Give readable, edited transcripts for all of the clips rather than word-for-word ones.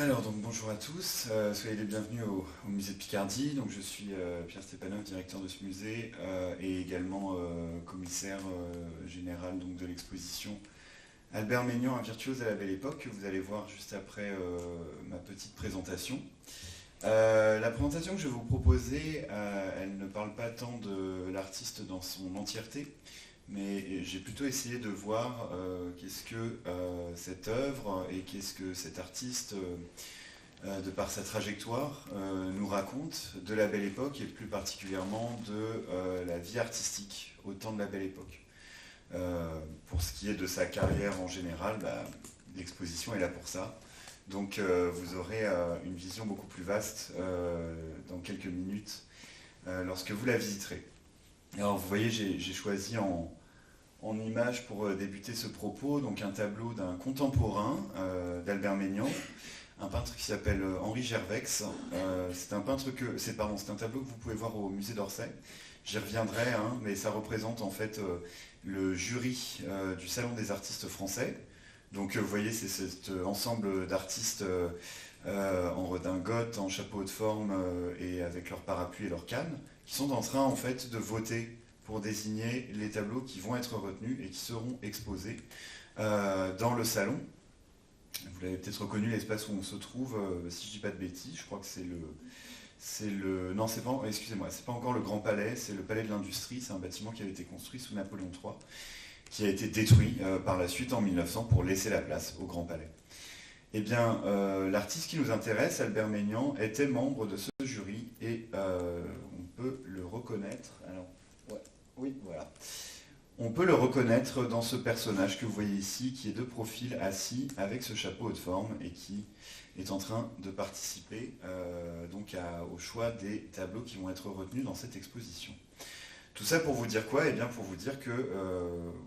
Alors donc bonjour à tous, soyez les bienvenus au musée de Picardie. Donc je suis Pierre Stepanov, directeur de ce musée et également commissaire général donc, de l'exposition Albert Maignan, un virtuose à la belle époque, que vous allez voir juste après ma petite présentation. La présentation que je vais vous proposer, elle ne parle pas tant de l'artiste dans son entièreté, mais j'ai plutôt essayé de voir qu'est-ce que cette œuvre et qu'est-ce que cet artiste, de par sa trajectoire, nous raconte de la belle époque et plus particulièrement de la vie artistique au temps de la belle époque. Pour ce qui est de sa carrière en général, l'exposition est là pour ça. Donc vous aurez une vision beaucoup plus vaste dans quelques minutes lorsque vous la visiterez. Alors vous voyez, j'ai choisi en image pour débuter ce propos, donc un tableau d'un contemporain d'Albert Maignan, un peintre qui s'appelle Henri Gervex. C'est un tableau que vous pouvez voir au musée d'Orsay. J'y reviendrai, mais ça représente en fait le jury du Salon des artistes français. Donc vous voyez, c'est cet ensemble d'artistes en redingote, en chapeau de forme et avec leur parapluie et leur canne, qui sont en train en fait de voter pour désigner les tableaux qui vont être retenus et qui seront exposés dans le salon. Vous l'avez peut-être reconnu, l'espace où on se trouve, si je ne dis pas de bêtises, je crois que non, excusez-moi, c'est pas encore le Grand Palais, c'est le Palais de l'Industrie, c'est un bâtiment qui avait été construit sous Napoléon III, qui a été détruit par la suite en 1900 pour laisser la place au Grand Palais. Eh bien, l'artiste qui nous intéresse, Albert Maignan, était membre de ce jury et on peut le reconnaître. Alors, oui, voilà. On peut le reconnaître dans ce personnage que vous voyez ici, qui est de profil assis avec ce chapeau haute forme et qui est en train de participer au choix des tableaux qui vont être retenus dans cette exposition. Tout ça pour vous dire quoi? Eh bien pour vous dire que,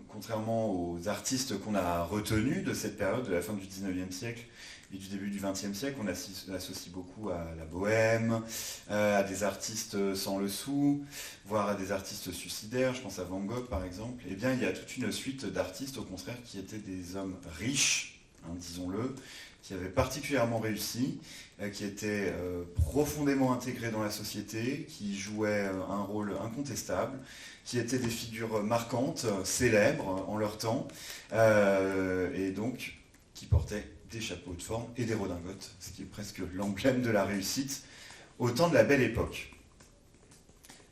contrairement aux artistes qu'on a retenus de cette période, de la fin du 19e siècle et du début du 20e siècle, on associe beaucoup à la bohème, à des artistes sans le sou, voire à des artistes suicidaires, je pense à Van Gogh par exemple. Eh bien il y a toute une suite d'artistes au contraire qui étaient des hommes riches, disons-le, qui avaient particulièrement réussi, qui étaient profondément intégrés dans la société, qui jouaient un rôle incontestable, qui étaient des figures marquantes, célèbres en leur temps, et donc qui portaient des chapeaux de forme et des redingotes, ce qui est presque l'emblème de la réussite au temps de la belle époque.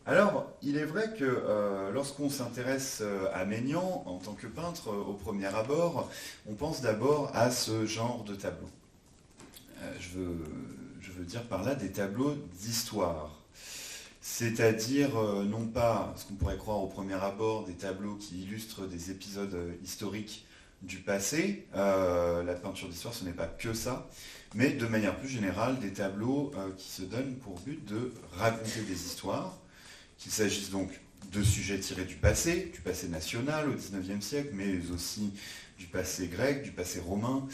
Alors, il est vrai que lorsqu'on s'intéresse à Maignan en tant que peintre, au premier abord, on pense d'abord à ce genre de tableau. Je veux dire par là des tableaux d'histoire. C'est-à-dire non pas ce qu'on pourrait croire au premier abord, des tableaux qui illustrent des épisodes historiques du passé. La peinture d'histoire, ce n'est pas que ça, mais de manière plus générale, des tableaux qui se donnent pour but de raconter des histoires, qu'il s'agisse donc de sujets tirés du passé national au XIXe siècle, mais aussi du passé grec, du passé romain,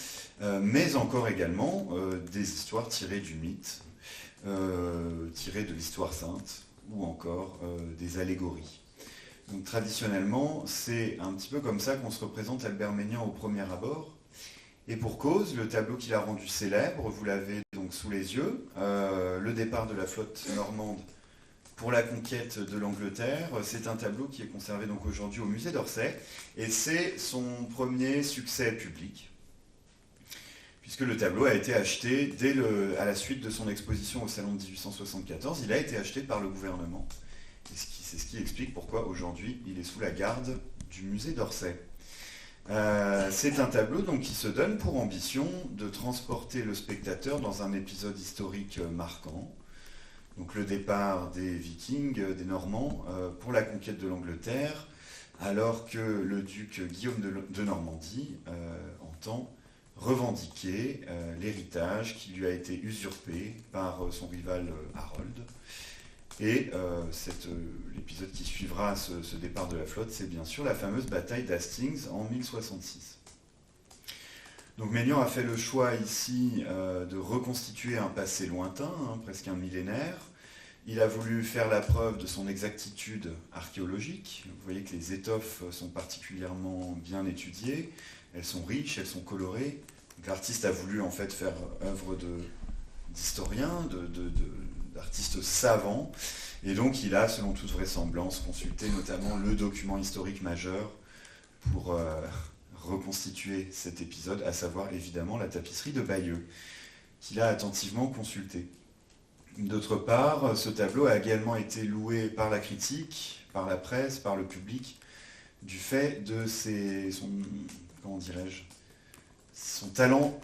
mais encore également des histoires tirées du mythe, tirées de l'histoire sainte, ou encore des allégories. Donc traditionnellement, c'est un petit peu comme ça qu'on se représente Albert Maignan au premier abord, et pour cause, le tableau qu'il a rendu célèbre, vous l'avez donc sous les yeux, le départ de la flotte normande pour la conquête de l'Angleterre. C'est un tableau qui est conservé donc aujourd'hui au musée d'Orsay, et c'est son premier succès public, puisque le tableau a été acheté à la suite de son exposition au Salon de 1874, il a été acheté par le gouvernement. Et c'est ce qui explique pourquoi aujourd'hui il est sous la garde du musée d'Orsay. C'est un tableau donc, qui se donne pour ambition de transporter le spectateur dans un épisode historique marquant. Donc le départ des Vikings, des Normands, pour la conquête de l'Angleterre, alors que le duc Guillaume de Normandie entend revendiquer l'héritage qui lui a été usurpé par son rival Harold. Et l'épisode qui suivra ce départ de la flotte, c'est bien sûr la fameuse bataille d'Hastings en 1066. Donc Maignan a fait le choix ici de reconstituer un passé lointain, presque un millénaire. Il a voulu faire la preuve de son exactitude archéologique. Vous voyez que les étoffes sont particulièrement bien étudiées, elles sont riches, elles sont colorées, L'artiste a voulu en fait faire œuvre d'historien, d'artiste savant, et donc il a, selon toute vraisemblance, consulté notamment le document historique majeur pour reconstituer cet épisode, à savoir évidemment la tapisserie de Bayeux, qu'il a attentivement consulté. D'autre part, ce tableau a également été loué par la critique, par la presse, par le public, du fait de son talent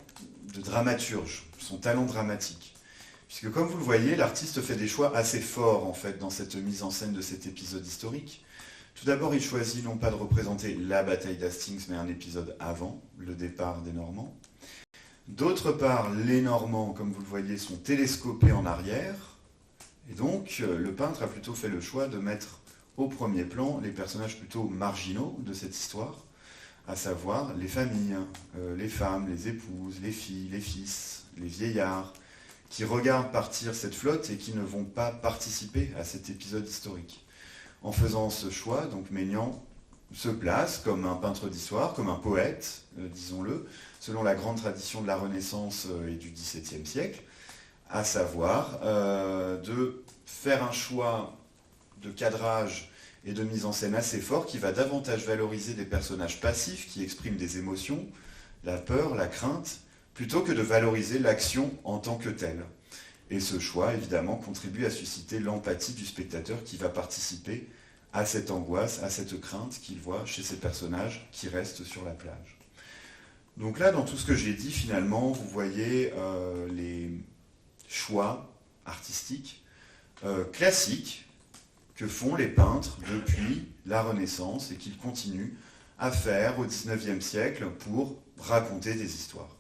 de dramaturge, son talent dramatique. Puisque comme vous le voyez, l'artiste fait des choix assez forts en fait dans cette mise en scène de cet épisode historique. Tout d'abord, il choisit non pas de représenter la bataille d'Hastings, mais un épisode avant, le départ des Normands. D'autre part, les Normands, comme vous le voyez, sont télescopés en arrière. Et donc, le peintre a plutôt fait le choix de mettre au premier plan les personnages plutôt marginaux de cette histoire, à savoir les familles, les femmes, les épouses, les filles, les fils, les vieillards, qui regardent partir cette flotte et qui ne vont pas participer à cet épisode historique. En faisant ce choix, donc Maignan se place comme un peintre d'histoire, comme un poète, disons-le, selon la grande tradition de la Renaissance et du XVIIe siècle, à savoir de faire un choix de cadrage et de mise en scène assez fort qui va davantage valoriser des personnages passifs qui expriment des émotions, la peur, la crainte, plutôt que de valoriser l'action en tant que telle. Et ce choix, évidemment, contribue à susciter l'empathie du spectateur qui va participer à cette angoisse, à cette crainte qu'il voit chez ces personnages qui restent sur la plage. Donc là, dans tout ce que j'ai dit, finalement, vous voyez les choix artistiques classiques que font les peintres depuis la Renaissance et qu'ils continuent à faire au XIXe siècle pour raconter des histoires.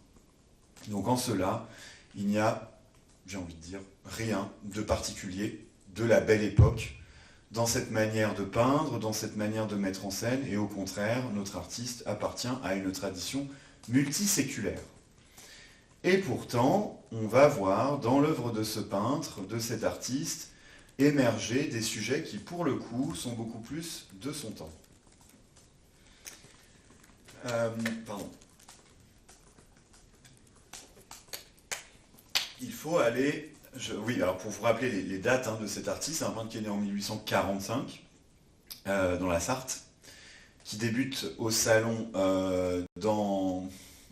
Donc en cela, il n'y a, j'ai envie de dire, rien de particulier de la Belle Époque dans cette manière de peindre, dans cette manière de mettre en scène, et au contraire, notre artiste appartient à une tradition multiséculaire. Et pourtant, on va voir dans l'œuvre de ce peintre, de cet artiste, émerger des sujets qui, pour le coup, sont beaucoup plus de son temps. Il faut aller... Oui, alors pour vous rappeler les dates de cet artiste, c'est un peintre qui est né en 1845, dans la Sarthe, qui débute au salon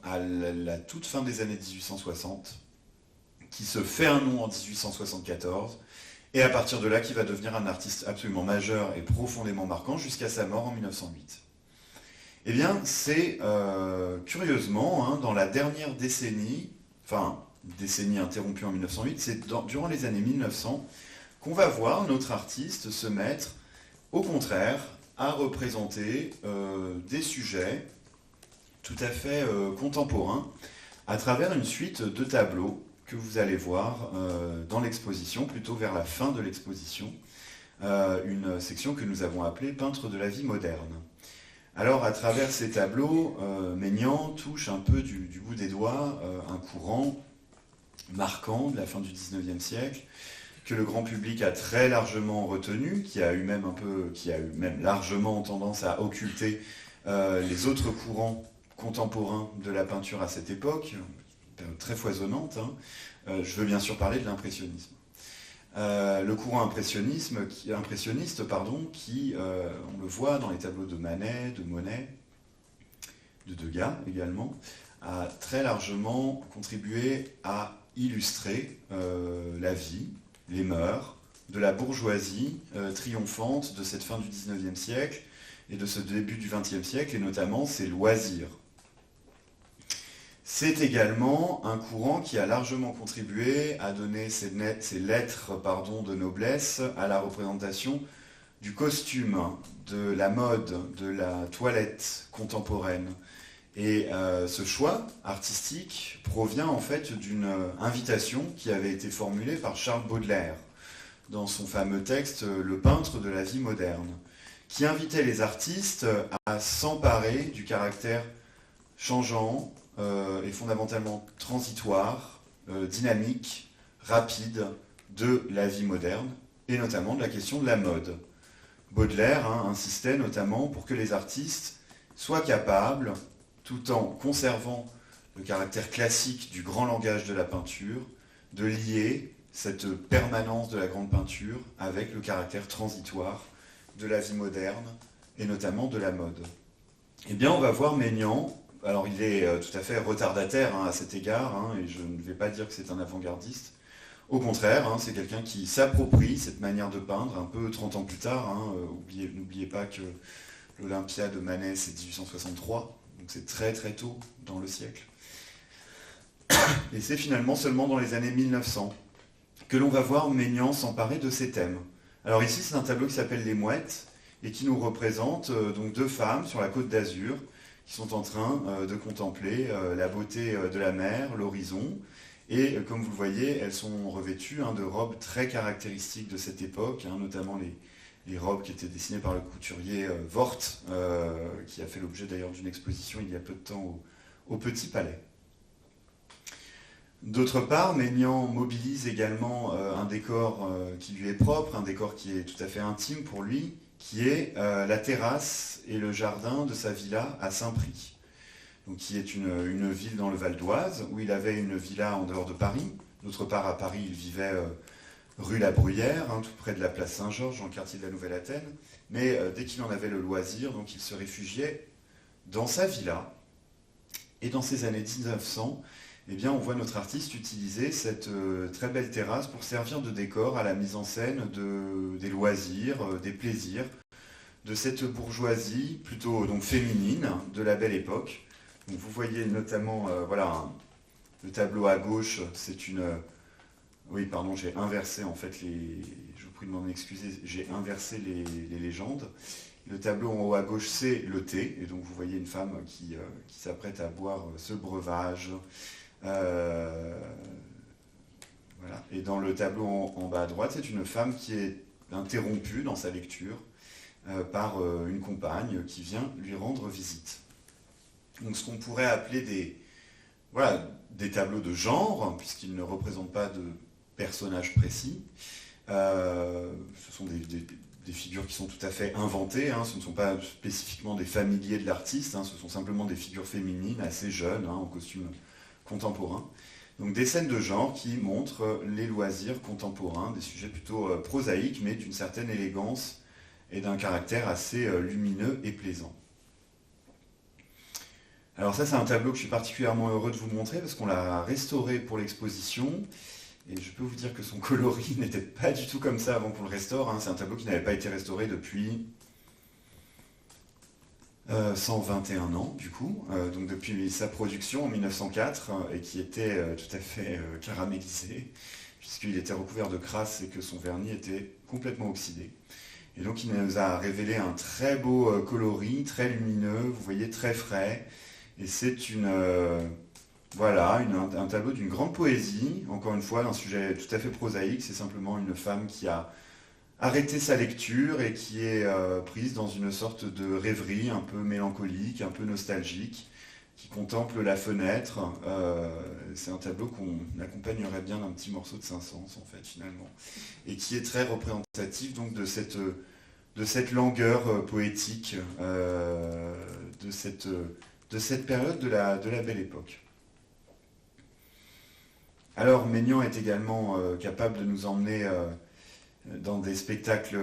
à la toute fin des années 1860, qui se fait un nom en 1874, et à partir de là, qui va devenir un artiste absolument majeur et profondément marquant jusqu'à sa mort en 1908. Eh bien, c'est curieusement, dans la dernière décennie, décennie interrompue en 1908, c'est durant les années 1900 qu'on va voir notre artiste se mettre, au contraire, à représenter des sujets tout à fait contemporains à travers une suite de tableaux que vous allez voir dans l'exposition, plutôt vers la fin de l'exposition, une section que nous avons appelée « Peintre de la vie moderne ». Alors, à travers ces tableaux, Maignan touche un peu du bout des doigts un courant marquant de la fin du XIXe siècle, que le grand public a très largement retenu, qui a eu même largement tendance à occulter les autres courants contemporains de la peinture à cette époque, une période très foisonnante. Je veux bien sûr parler de l'impressionnisme. Le courant impressionniste, qui, on le voit dans les tableaux de Manet, de Monet, de Degas également, a très largement contribué à illustrer la vie, les mœurs de la bourgeoisie triomphante de cette fin du XIXe siècle et de ce début du XXe siècle, et notamment ses loisirs. C'est également un courant qui a largement contribué à donner ses lettres de noblesse à la représentation du costume, de la mode, de la toilette contemporaine. Et ce choix artistique provient en fait d'une invitation qui avait été formulée par Charles Baudelaire dans son fameux texte « Le peintre de la vie moderne », qui invitait les artistes à s'emparer du caractère changeant et fondamentalement transitoire, dynamique, rapide de la vie moderne, et notamment de la question de la mode. Baudelaire insistait notamment pour que les artistes soient capables, tout en conservant le caractère classique du grand langage de la peinture, de lier cette permanence de la grande peinture avec le caractère transitoire de la vie moderne et notamment de la mode. Eh bien, on va voir Maignan. Alors, il est tout à fait retardataire à cet égard, et je ne vais pas dire que c'est un avant-gardiste. Au contraire, c'est quelqu'un qui s'approprie cette manière de peindre, un peu 30 ans plus tard. N'oubliez pas que l'Olympia de Manet, c'est 1863, donc c'est très très tôt dans le siècle. Et c'est finalement seulement dans les années 1900 que l'on va voir Maignan s'emparer de ces thèmes. Alors ici, c'est un tableau qui s'appelle Les Mouettes, et qui nous représente donc deux femmes sur la côte d'Azur, qui sont en train de contempler la beauté de la mer, l'horizon. Et comme vous le voyez, elles sont revêtues de robes très caractéristiques de cette époque, notamment les robes qui étaient dessinées par le couturier Vort, qui a fait l'objet d'ailleurs d'une exposition il y a peu de temps au Petit Palais. D'autre part, Maignan mobilise également un décor qui lui est propre, un décor qui est tout à fait intime pour lui, qui est la terrasse et le jardin de sa villa à Saint-Prix, donc qui est une ville dans le Val d'Oise, où il avait une villa en dehors de Paris. D'autre part, à Paris, il vivait rue La Bruyère, tout près de la place Saint-Georges, dans le quartier de la Nouvelle-Athènes. Mais dès qu'il en avait le loisir, donc il se réfugiait dans sa villa. Et dans ces années 1900, eh bien, on voit notre artiste utiliser cette très belle terrasse pour servir de décor à la mise en scène des loisirs, des plaisirs, de cette bourgeoisie plutôt donc féminine de la Belle Époque. Donc, vous voyez notamment, le tableau à gauche, c'est une... oui, pardon, j'ai inversé en fait je vous prie de m'en excuser, j'ai inversé les légendes. Le tableau en haut à gauche, c'est le thé, et donc vous voyez une femme qui s'apprête à boire ce breuvage. Voilà. Et dans le tableau en bas à droite, c'est une femme qui est interrompue dans sa lecture par une compagne qui vient lui rendre visite. Donc ce qu'on pourrait appeler des tableaux de genre, puisqu'ils ne représentent pas de personnages précis. Ce sont des figures qui sont tout à fait inventées, ce ne sont pas spécifiquement des familiers de l'artiste, ce sont simplement des figures féminines assez jeunes, en costume contemporain. Donc des scènes de genre qui montrent les loisirs contemporains, des sujets plutôt prosaïques, mais d'une certaine élégance et d'un caractère assez lumineux et plaisant. Alors ça, c'est un tableau que je suis particulièrement heureux de vous montrer parce qu'on l'a restauré pour l'exposition. Et je peux vous dire que son coloris n'était pas du tout comme ça avant qu'on le restaure. C'est un tableau qui n'avait pas été restauré depuis 121 ans, du coup, donc depuis sa production en 1904, et qui était tout à fait caramélisé, puisqu'il était recouvert de crasse et que son vernis était complètement oxydé. Et donc il nous a révélé un très beau coloris, très lumineux, vous voyez, très frais, et c'est un tableau d'une grande poésie, encore une fois, d'un sujet tout à fait prosaïque. C'est simplement une femme qui a arrêté sa lecture et qui est prise dans une sorte de rêverie un peu mélancolique, un peu nostalgique, qui contemple la fenêtre. C'est un tableau qu'on accompagnerait bien d'un petit morceau de Saint-Saëns, en fait, finalement, et qui est très représentatif donc de cette langueur poétique, de cette période de la Belle Époque. Alors, Maignan est également capable de nous emmener dans des spectacles,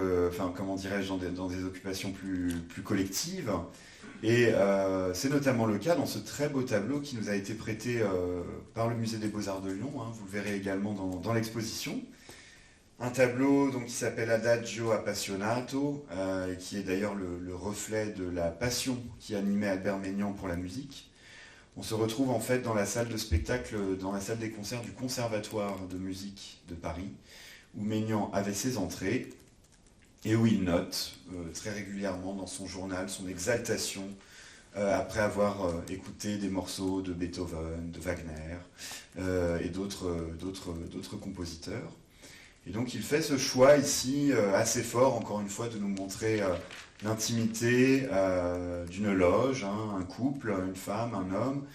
dans des occupations plus collectives. Et c'est notamment le cas dans ce très beau tableau qui nous a été prêté par le Musée des Beaux-Arts de Lyon. Vous le verrez également dans l'exposition. Un tableau donc, qui s'appelle Adagio Appassionato, qui est d'ailleurs le reflet de la passion qui animait Albert Maignan pour la musique. On se retrouve en fait dans la salle de spectacle, dans la salle des concerts du Conservatoire de musique de Paris, où Maignan avait ses entrées, et où il note très régulièrement dans son journal son exaltation après avoir écouté des morceaux de Beethoven, de Wagner et d'autres compositeurs. Et donc il fait ce choix ici assez fort, encore une fois, de nous montrer l'intimité d'une loge, un couple, une femme, un homme,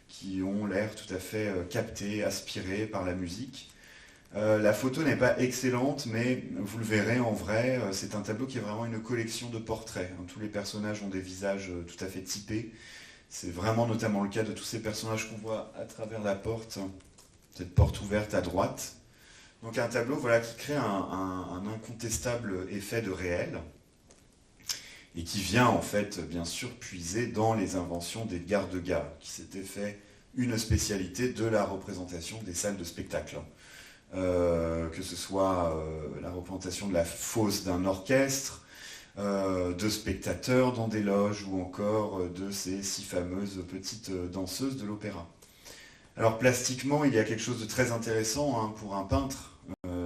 qui ont l'air tout à fait captés, aspirés par la musique. La photo n'est pas excellente, mais vous le verrez en vrai, c'est un tableau qui est vraiment une collection de portraits. Tous les personnages ont des visages tout à fait typés. C'est vraiment notamment le cas de tous ces personnages qu'on voit à travers la porte, cette porte ouverte à droite. Donc un tableau voilà, qui crée un incontestable effet de réel et qui vient en fait bien sûr puiser dans les inventions d'Edgar Degas, qui s'était fait une spécialité de la représentation des salles de spectacle. Que ce soit la représentation de la fosse d'un orchestre, de spectateurs dans des loges ou encore de ces si fameuses petites danseuses de l'opéra. Alors plastiquement, il y a quelque chose de très intéressant pour un peintre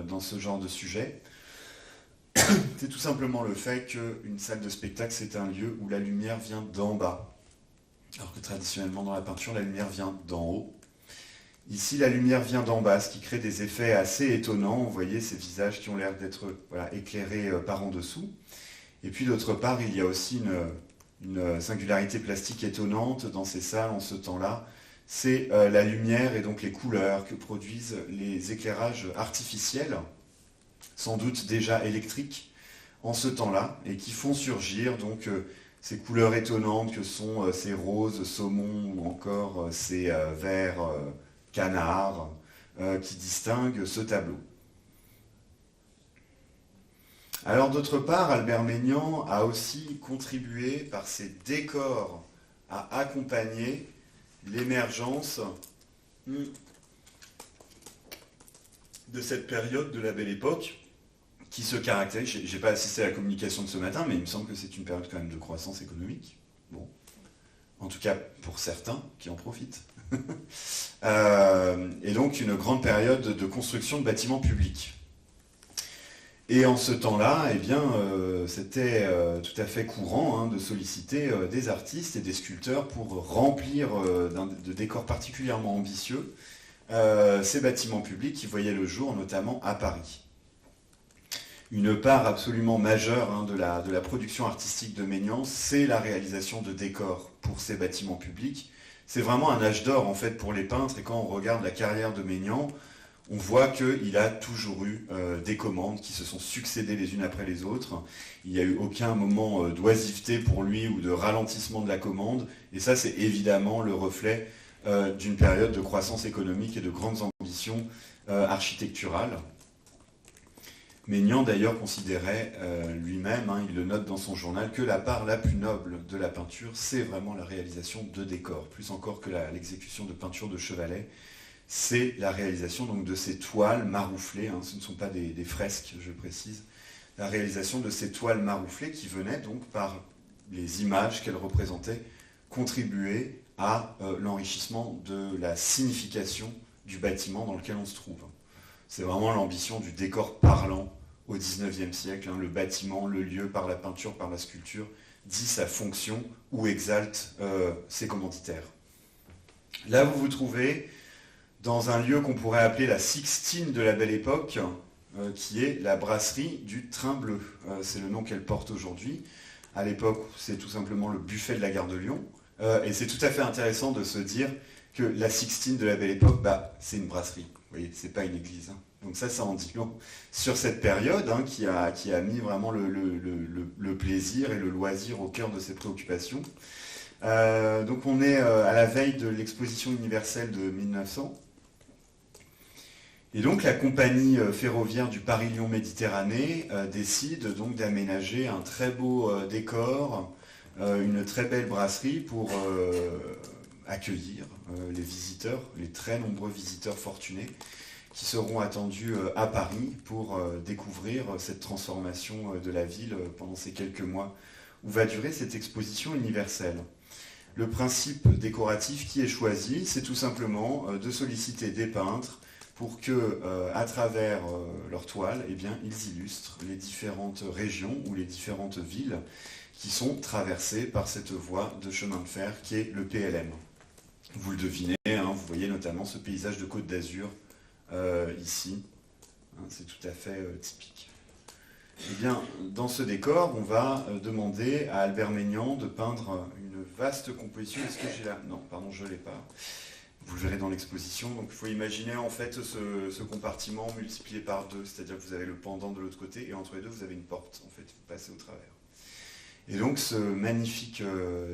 dans ce genre de sujet. C'est tout simplement le fait qu'une salle de spectacle, c'est un lieu où la lumière vient d'en bas. Alors que traditionnellement dans la peinture, la lumière vient d'en haut. Ici, la lumière vient d'en bas, ce qui crée des effets assez étonnants. Vous voyez ces visages qui ont l'air d'être éclairés par en dessous. Et puis d'autre part, il y a aussi une singularité plastique étonnante dans ces salles en ce temps-là. C'est la lumière et donc les couleurs que produisent les éclairages artificiels, sans doute déjà électriques, en ce temps-là, et qui font surgir donc ces couleurs étonnantes que sont ces roses saumon ou encore ces verts canards qui distinguent ce tableau. Alors d'autre part, Albert Maignan a aussi contribué par ses décors à accompagner l'émergence de cette période de la Belle Époque qui se caractérise, je n'ai pas assisté à la communication de ce matin, mais il me semble que c'est une période quand même de croissance économique. Bon, en tout cas pour certains qui en profitent. Et donc une grande période de construction de bâtiments publics. Et en ce temps-là, eh bien, c'était tout à fait courant de solliciter des artistes et des sculpteurs pour remplir de décors particulièrement ambitieux ces bâtiments publics qui voyaient le jour, notamment à Paris. Une part absolument majeure de la production artistique de Maignan, c'est la réalisation de décors pour ces bâtiments publics. C'est vraiment un âge d'or en fait pour les peintres, et quand on regarde la carrière de Maignan, on voit qu'il a toujours eu des commandes qui se sont succédées les unes après les autres. Il n'y a eu aucun moment d'oisiveté pour lui ou de ralentissement de la commande. Et ça, c'est évidemment le reflet d'une période de croissance économique et de grandes ambitions architecturales. Maignan d'ailleurs considérait lui-même, il le note dans son journal, que la part la plus noble de la peinture, c'est vraiment la réalisation de décors, plus encore que l'exécution de peintures de chevalet. C'est la réalisation donc, de ces toiles marouflées, ce ne sont pas des fresques, je précise, la réalisation de ces toiles marouflées qui venaient donc par les images qu'elles représentaient contribuer à l'enrichissement de la signification du bâtiment dans lequel on se trouve. C'est vraiment l'ambition du décor parlant au XIXe siècle, le bâtiment, le lieu, par la peinture, par la sculpture, dit sa fonction ou exalte ses commanditaires. Là, vous vous trouvez dans un lieu qu'on pourrait appeler la Sixtine de la Belle Époque, qui est la brasserie du Train Bleu. C'est le nom qu'elle porte aujourd'hui. À l'époque, c'est tout simplement le buffet de la gare de Lyon. Et c'est tout à fait intéressant de se dire que la Sixtine de la Belle Époque, c'est une brasserie. Vous voyez, c'est pas une église. Donc ça en dit long sur cette période qui a mis vraiment le plaisir et le loisir au cœur de ses préoccupations. Donc on est à la veille de l'exposition universelle de 1900. Et donc la compagnie ferroviaire du Paris-Lyon Méditerranée décide donc d'aménager un très beau décor, une très belle brasserie pour accueillir les visiteurs, les très nombreux visiteurs fortunés qui seront attendus à Paris pour découvrir cette transformation de la ville pendant ces quelques mois où va durer cette exposition universelle. Le principe décoratif qui est choisi, c'est tout simplement de solliciter des peintres pour que, à travers leurs toiles, ils illustrent les différentes régions ou les différentes villes qui sont traversées par cette voie de chemin de fer qui est le PLM. Vous le devinez, vous voyez notamment ce paysage de Côte d'Azur ici, c'est tout à fait typique. Eh bien, dans ce décor, on va demander à Albert Maignan de peindre une vaste composition. Est-ce que j'ai là? Non, pardon, je ne l'ai pas. Vous le verrez dans l'exposition. Donc il faut imaginer en fait ce compartiment multiplié par deux, c'est-à-dire que vous avez le pendant de l'autre côté et entre les deux vous avez une porte, en fait, vous passez au travers. Et donc ce magnifique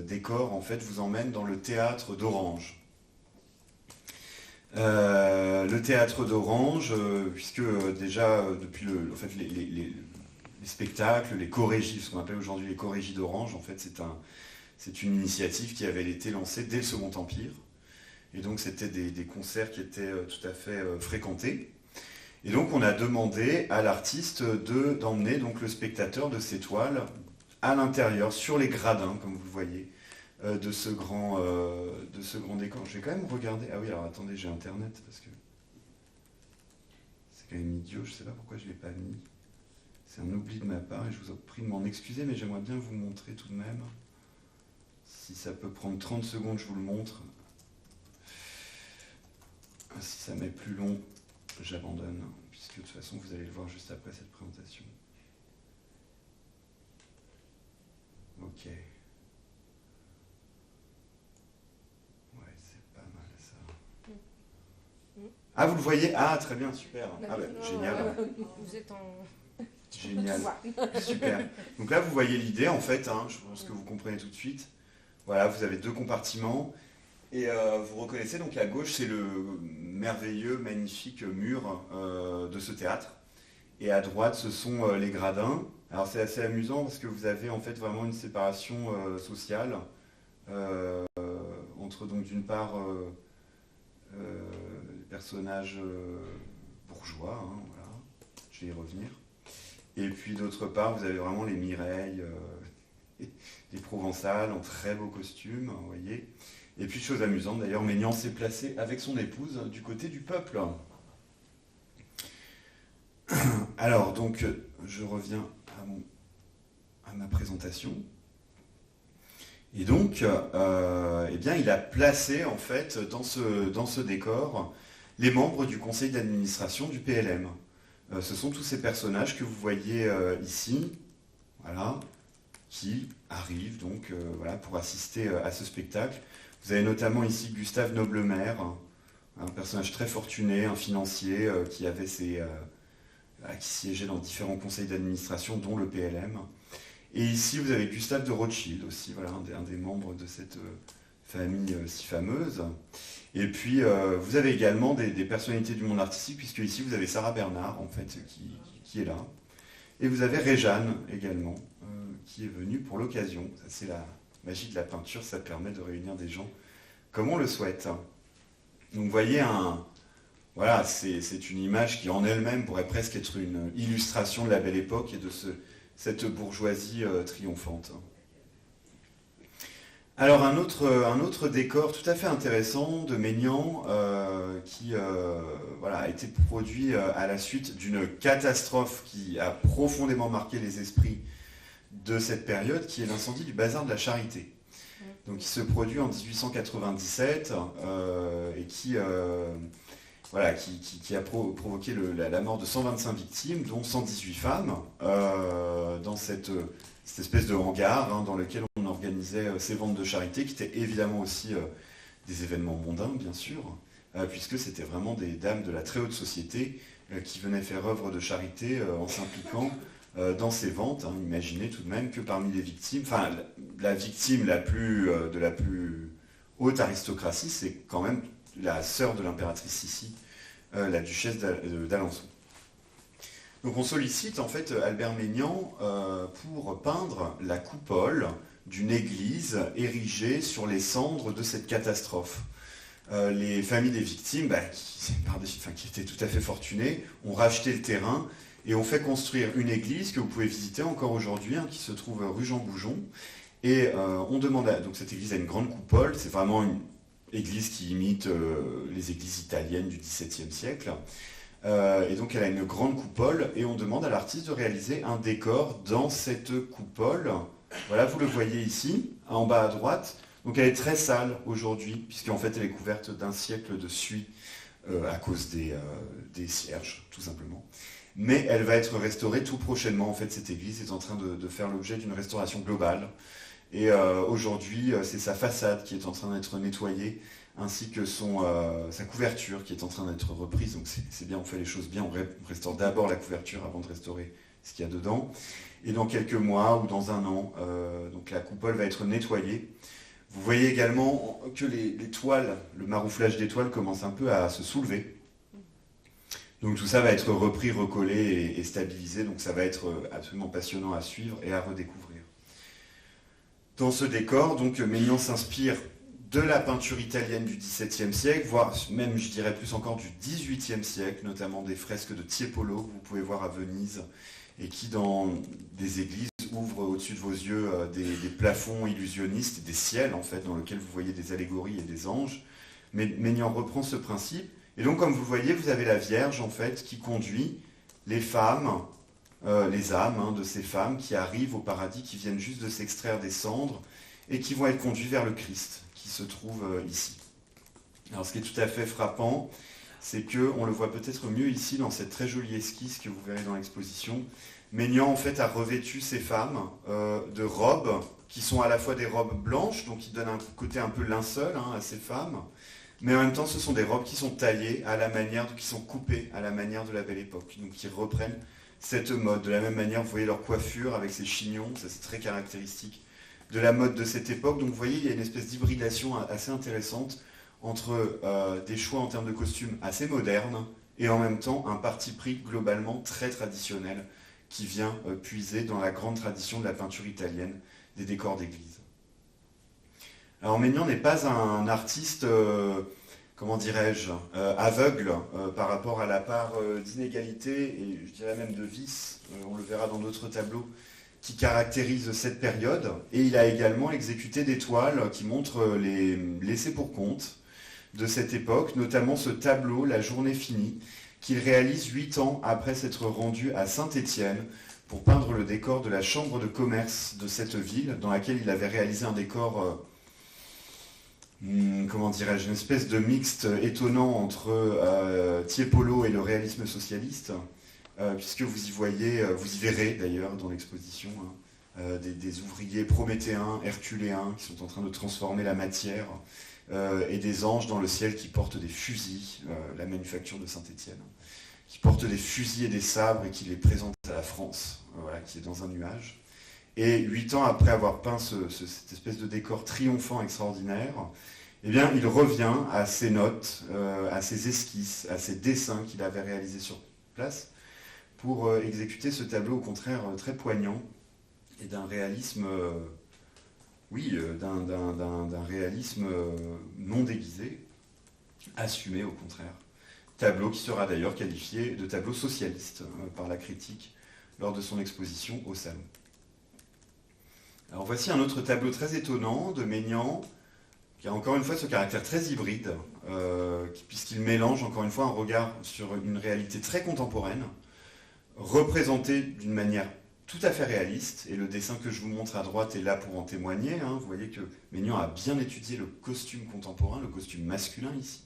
décor en fait vous emmène dans le théâtre d'Orange. Le théâtre d'Orange, puisque déjà depuis en fait, les spectacles, les chorégies, ce qu'on appelle aujourd'hui les chorégies d'Orange, en fait c'est une initiative qui avait été lancée dès le Second Empire. Et donc c'était des concerts qui étaient tout à fait fréquentés. Et donc on a demandé à l'artiste d'emmener donc le spectateur de ces toiles à l'intérieur, sur les gradins, comme vous le voyez, de ce grand décor. Je vais quand même regarder. Ah oui, alors attendez, j'ai internet parce que c'est quand même idiot, je ne sais pas pourquoi je ne l'ai pas mis. C'est un oubli de ma part et je vous prie de m'en excuser, mais j'aimerais bien vous montrer tout de même. Si ça peut prendre 30 secondes, je vous le montre. Si ça met plus long, j'abandonne, puisque de toute façon vous allez le voir juste après cette présentation. Ok. Ouais, c'est pas mal ça. Ah, vous le voyez? Ah, très bien, super. Ah, bah, génial. Vous êtes en... Génial. Super. Donc là, vous voyez l'idée, en fait, hein, je pense que vous comprenez tout de suite. Voilà, vous avez deux compartiments. Et vous reconnaissez, donc à gauche, c'est le merveilleux, magnifique mur de ce théâtre. Et à droite, ce sont les gradins. Alors c'est assez amusant parce que vous avez en fait vraiment une séparation sociale entre donc d'une part les personnages bourgeois, hein, voilà, je vais y revenir. Et puis d'autre part, vous avez vraiment les Mireilles, les Provençales en très beaux costumes, vous voyez. Et puis chose amusante d'ailleurs, Maignan s'est placé avec son épouse du côté du peuple. Alors donc je reviens à ma présentation. Et donc, eh bien, il a placé en fait dans ce décor les membres du conseil d'administration du PLM. Ce sont tous ces personnages que vous voyez ici, voilà, qui arrivent donc voilà, pour assister à ce spectacle. Vous avez notamment ici Gustave Noblemer, un personnage très fortuné, un financier qui siégeait dans différents conseils d'administration, dont le PLM. Et ici, vous avez Gustave de Rothschild aussi, voilà, un des membres de cette famille si fameuse. Et puis, vous avez également des personnalités du monde artistique, puisque ici, vous avez Sarah Bernard, en fait, qui est là. Et vous avez Réjeanne également, qui est venue pour l'occasion. Ça, c'est la magie de la peinture, ça permet de réunir des gens comme on le souhaite. Donc, vous voyez, voilà, c'est une image qui, en elle-même, pourrait presque être une illustration de la Belle Époque et de cette bourgeoisie triomphante. Alors un autre décor tout à fait intéressant de Maignan qui voilà, a été produit à la suite d'une catastrophe qui a profondément marqué les esprits de cette période, qui est l'incendie du bazar de la Charité. Donc il se produit en 1897 et voilà, qui a provoqué la mort de 125 victimes, dont 118 femmes, dans cette espèce de hangar dans lequel on organisait ces ventes de charité, qui étaient évidemment aussi des événements mondains, bien sûr, puisque c'était vraiment des dames de la très haute société qui venaient faire œuvre de charité en s'impliquant dans ces ventes. Imaginez tout de même que parmi les victimes, enfin la victime de la plus haute aristocratie, c'est quand même la sœur de l'impératrice Sissi, la duchesse d'Alençon. Donc on sollicite en fait Albert Maignan pour peindre la coupole d'une église érigée sur les cendres de cette catastrophe. Les familles des victimes, qui étaient tout à fait fortunées, ont racheté le terrain et ont fait construire une église que vous pouvez visiter encore aujourd'hui, qui se trouve rue Jean Boujon. Et on demande donc cette église a une grande coupole, c'est vraiment une église qui imite les églises italiennes du XVIIe siècle. Et donc elle a une grande coupole et on demande à l'artiste de réaliser un décor dans cette coupole. Voilà, vous le voyez ici, en bas à droite. Donc elle est très sale aujourd'hui, puisqu'en fait elle est couverte d'un siècle de suie à cause des cierges, tout simplement. Mais elle va être restaurée tout prochainement. En fait, cette église est en train de faire l'objet d'une restauration globale. Et aujourd'hui, c'est sa façade qui est en train d'être nettoyée, ainsi que sa couverture qui est en train d'être reprise. Donc c'est bien, on fait les choses bien, on restaure d'abord la couverture avant de restaurer ce qu'il y a dedans. Et dans quelques mois ou dans un an, donc la coupole va être nettoyée. Vous voyez également que les toiles, le marouflage des toiles commence un peu à se soulever. Donc tout ça va être repris, recollé et stabilisé. Donc ça va être absolument passionnant à suivre et à redécouvrir. Dans ce décor, donc Maignan s'inspire de la peinture italienne du XVIIe siècle, voire même, je dirais plus encore, du XVIIIe siècle, notamment des fresques de Tiepolo que vous pouvez voir à Venise, et qui, dans des églises, ouvrent au-dessus de vos yeux des plafonds illusionnistes, des ciels, en fait, dans lesquels vous voyez des allégories et des anges. Mais Maignan reprend ce principe, et donc, comme vous le voyez, vous avez la Vierge, en fait, qui conduit les femmes, les âmes de ces femmes qui arrivent au paradis, qui viennent juste de s'extraire des cendres, et qui vont être conduits vers le Christ, qui se trouve ici. Alors ce qui est tout à fait frappant, c'est qu'on le voit peut-être mieux ici dans cette très jolie esquisse que vous verrez dans l'exposition. Maignan en fait a revêtu ces femmes de robes qui sont à la fois des robes blanches, donc qui donnent un côté un peu linceul à ces femmes, mais en même temps ce sont des robes qui sont taillées à la manière, qui sont coupées à la manière de la Belle Époque, donc qui reprennent cette mode. De la même manière, vous voyez leur coiffure avec ces chignons, ça c'est très caractéristique de la mode de cette époque. Donc vous voyez, il y a une espèce d'hybridation assez intéressante entre des choix en termes de costumes assez modernes et en même temps un parti pris globalement très traditionnel qui vient puiser dans la grande tradition de la peinture italienne des décors d'église. Alors Maignan n'est pas un artiste, comment dirais-je, aveugle par rapport à la part d'inégalité et je dirais même de vice, on le verra dans d'autres tableaux, qui caractérise cette période, et il a également exécuté des toiles qui montrent les laissés pour compte de cette époque, notamment ce tableau, La journée finie, qu'il réalise 8 ans après s'être rendu à Saint-Étienne pour peindre le décor de la chambre de commerce de cette ville, dans laquelle il avait réalisé un décor, comment dirais-je, une espèce de mixte étonnant entre Tiepolo et le réalisme socialiste. Puisque vous y voyez, vous y verrez d'ailleurs dans l'exposition, des ouvriers prométhéens, herculéens, qui sont en train de transformer la matière, et des anges dans le ciel qui portent des fusils, la manufacture de Saint-Étienne, qui portent des fusils et des sabres et qui les présentent à la France, voilà, qui est dans un nuage. Et 8 ans après avoir peint cette espèce de décor triomphant extraordinaire, eh bien, il revient à ses notes, à ses esquisses, à ses dessins qu'il avait réalisés sur place, pour exécuter ce tableau au contraire très poignant et d'un réalisme, d'un réalisme non déguisé, assumé au contraire. Tableau qui sera d'ailleurs qualifié de tableau socialiste par la critique lors de son exposition au Salon. Alors voici un autre tableau très étonnant de Maignan, qui a encore une fois ce caractère très hybride, puisqu'il mélange encore une fois un regard sur une réalité très contemporaine, représenté d'une manière tout à fait réaliste, et le dessin que je vous montre à droite est là pour en témoigner. Vous voyez que Maignan a bien étudié le costume contemporain, le costume masculin ici,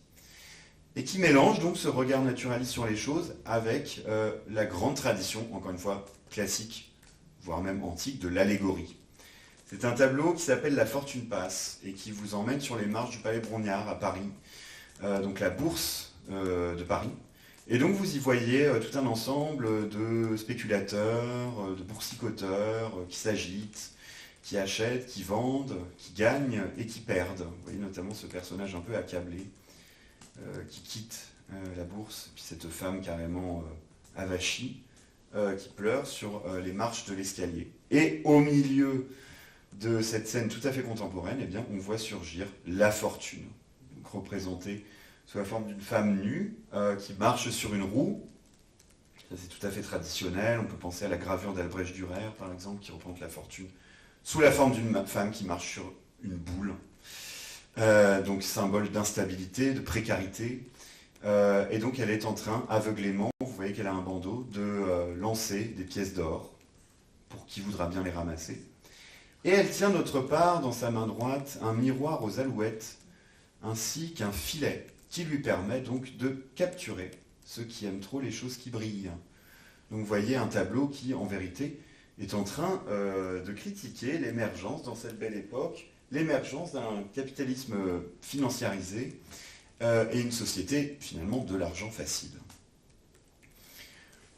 et qui mélange donc ce regard naturaliste sur les choses avec la grande tradition, encore une fois classique, voire même antique, de l'allégorie. C'est un tableau qui s'appelle La Fortune passe, et qui vous emmène sur les marches du Palais Brongniart à Paris, donc la bourse de Paris. Et donc vous y voyez tout un ensemble de spéculateurs, de boursicoteurs qui s'agitent, qui achètent, qui vendent, qui gagnent et qui perdent. Vous voyez notamment ce personnage un peu accablé qui quitte la bourse, puis cette femme carrément avachie qui pleure sur les marches de l'escalier. Et au milieu de cette scène tout à fait contemporaine, eh bien, on voit surgir la fortune, donc représentée sous la forme d'une femme nue qui marche sur une roue. Ça, c'est tout à fait traditionnel. On peut penser à la gravure d'Albrecht Dürer, par exemple, qui représente la fortune sous la forme d'une femme qui marche sur une boule. Donc symbole d'instabilité, de précarité. Et donc elle est en train, aveuglément, vous voyez qu'elle a un bandeau, de lancer des pièces d'or pour qui voudra bien les ramasser. Et elle tient d'autre part, dans sa main droite, un miroir aux alouettes, ainsi qu'un filet, qui lui permet donc de capturer ceux qui aiment trop les choses qui brillent. Donc vous voyez un tableau qui, en vérité, est en train de critiquer l'émergence, dans cette belle époque, l'émergence d'un capitalisme financiarisé et une société, finalement, de l'argent facile.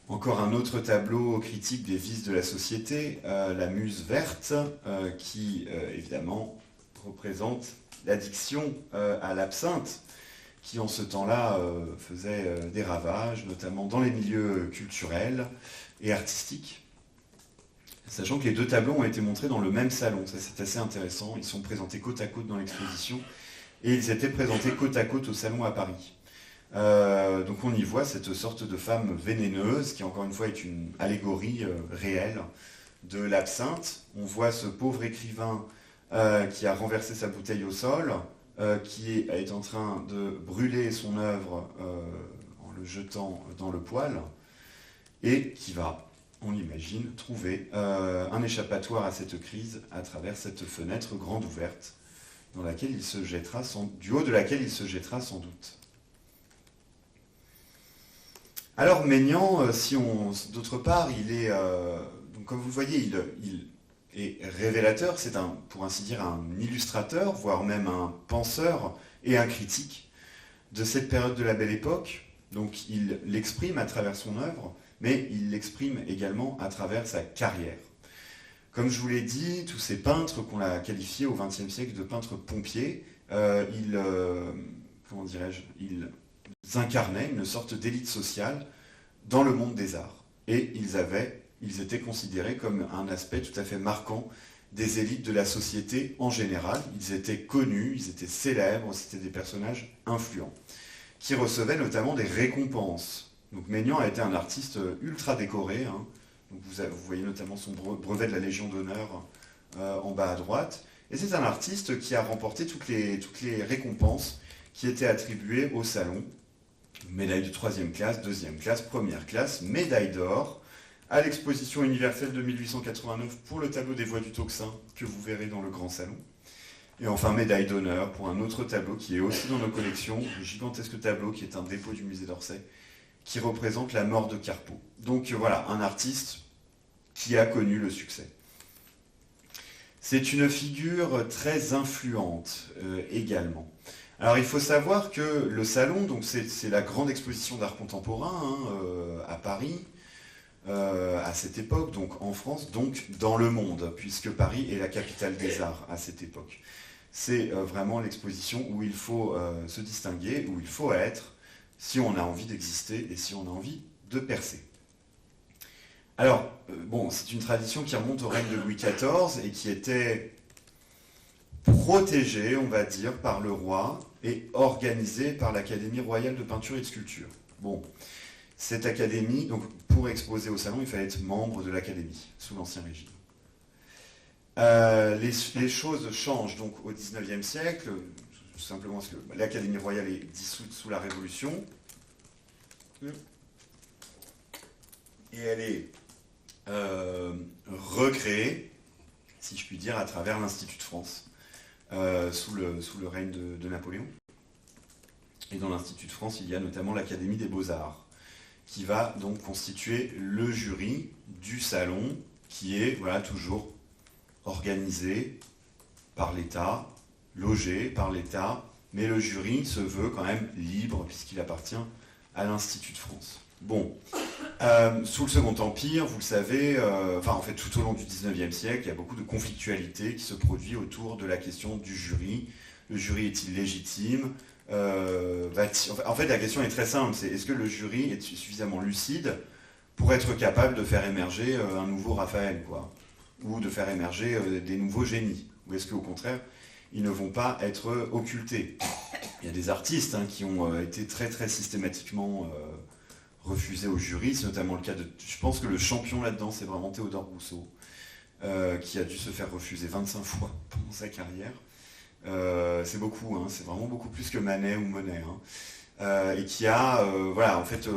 Encore un autre tableau critique des vices de la société, la Muse verte, qui évidemment représente l'addiction à l'absinthe, qui en ce temps-là faisait des ravages, notamment dans les milieux culturels et artistiques. Sachant que les deux tableaux ont été montrés dans le même salon, ça c'est assez intéressant, ils sont présentés côte à côte dans l'exposition, et ils étaient présentés côte à côte au salon à Paris. Donc on y voit cette sorte de femme vénéneuse, qui encore une fois est une allégorie réelle de l'absinthe. On voit ce pauvre écrivain qui a renversé sa bouteille au sol, qui est en train de brûler son œuvre en le jetant dans le poêle, et qui va, on l'imagine, trouver un échappatoire à cette crise à travers cette fenêtre grande ouverte, dans laquelle il se jettera du haut de laquelle il se jettera sans doute. Alors Maignan, d'autre part, il est, donc comme vous le voyez, il est révélateur, c'est pour ainsi dire un illustrateur, voire même un penseur et un critique de cette période de la Belle Époque. Donc il l'exprime à travers son œuvre, mais il l'exprime également à travers sa carrière. Comme je vous l'ai dit, tous ces peintres qu'on a qualifiés au XXe siècle de peintres pompiers, ils incarnaient une sorte d'élite sociale dans le monde des arts. Et ils étaient considérés comme un aspect tout à fait marquant des élites de la société en général. Ils étaient connus, ils étaient célèbres, c'était des personnages influents, qui recevaient notamment des récompenses. Donc Maignan a été un artiste ultra décoré, hein. Donc vous voyez notamment son brevet de la Légion d'honneur en bas à droite. Et c'est un artiste qui a remporté toutes les récompenses qui étaient attribuées au salon. Médaille de 3e classe, 2e classe, 1re classe, médaille d'or à l'exposition universelle de 1889 pour le tableau des Voix du Tocsin que vous verrez dans le grand salon. Et enfin médaille d'honneur pour un autre tableau qui est aussi dans nos collections, le gigantesque tableau qui est un dépôt du musée d'Orsay, qui représente la mort de Carpeau. Donc voilà, un artiste qui a connu le succès. C'est une figure très influente également. Alors il faut savoir que le salon, donc c'est la grande exposition d'art contemporain à Paris, à cette époque, donc en France, donc dans le monde, puisque Paris est la capitale des arts à cette époque. C'est vraiment l'exposition où il faut se distinguer, où il faut être, si on a envie d'exister et si on a envie de percer. Alors, bon, c'est une tradition qui remonte au règne de Louis XIV et qui était protégée, on va dire, par le roi et organisée par l'Académie royale de peinture et de sculpture. Bon, cette académie, donc pour exposer au salon, il fallait être membre de l'académie, sous l'Ancien Régime. Les choses changent donc au XIXe siècle, tout simplement parce que l'Académie royale est dissoute sous la Révolution. Et elle est recréée, si je puis dire, à travers l'Institut de France, sous le règne de Napoléon. Et dans l'Institut de France, il y a notamment l'Académie des Beaux-Arts, qui va donc constituer le jury du salon, qui est toujours organisé par l'État, logé par l'État, mais le jury se veut quand même libre, puisqu'il appartient à l'Institut de France. Bon, sous le Second Empire, vous le savez, en fait tout au long du XIXe siècle, il y a beaucoup de conflictualité qui se produit autour de la question du jury. Le jury est-il légitime ? En fait, la question est très simple, c'est est-ce que le jury est suffisamment lucide pour être capable de faire émerger un nouveau Raphaël, quoi, ou de faire émerger des nouveaux génies, ou est-ce qu'au contraire, ils ne vont pas être occultés ? Il y a des artistes qui ont été très très systématiquement refusés au jury, c'est notamment le cas de... Je pense que le champion là-dedans, c'est vraiment Théodore Rousseau, qui a dû se faire refuser 25 fois pendant sa carrière. C'est beaucoup, c'est vraiment beaucoup plus que Manet ou Monet. Et qui a, en fait,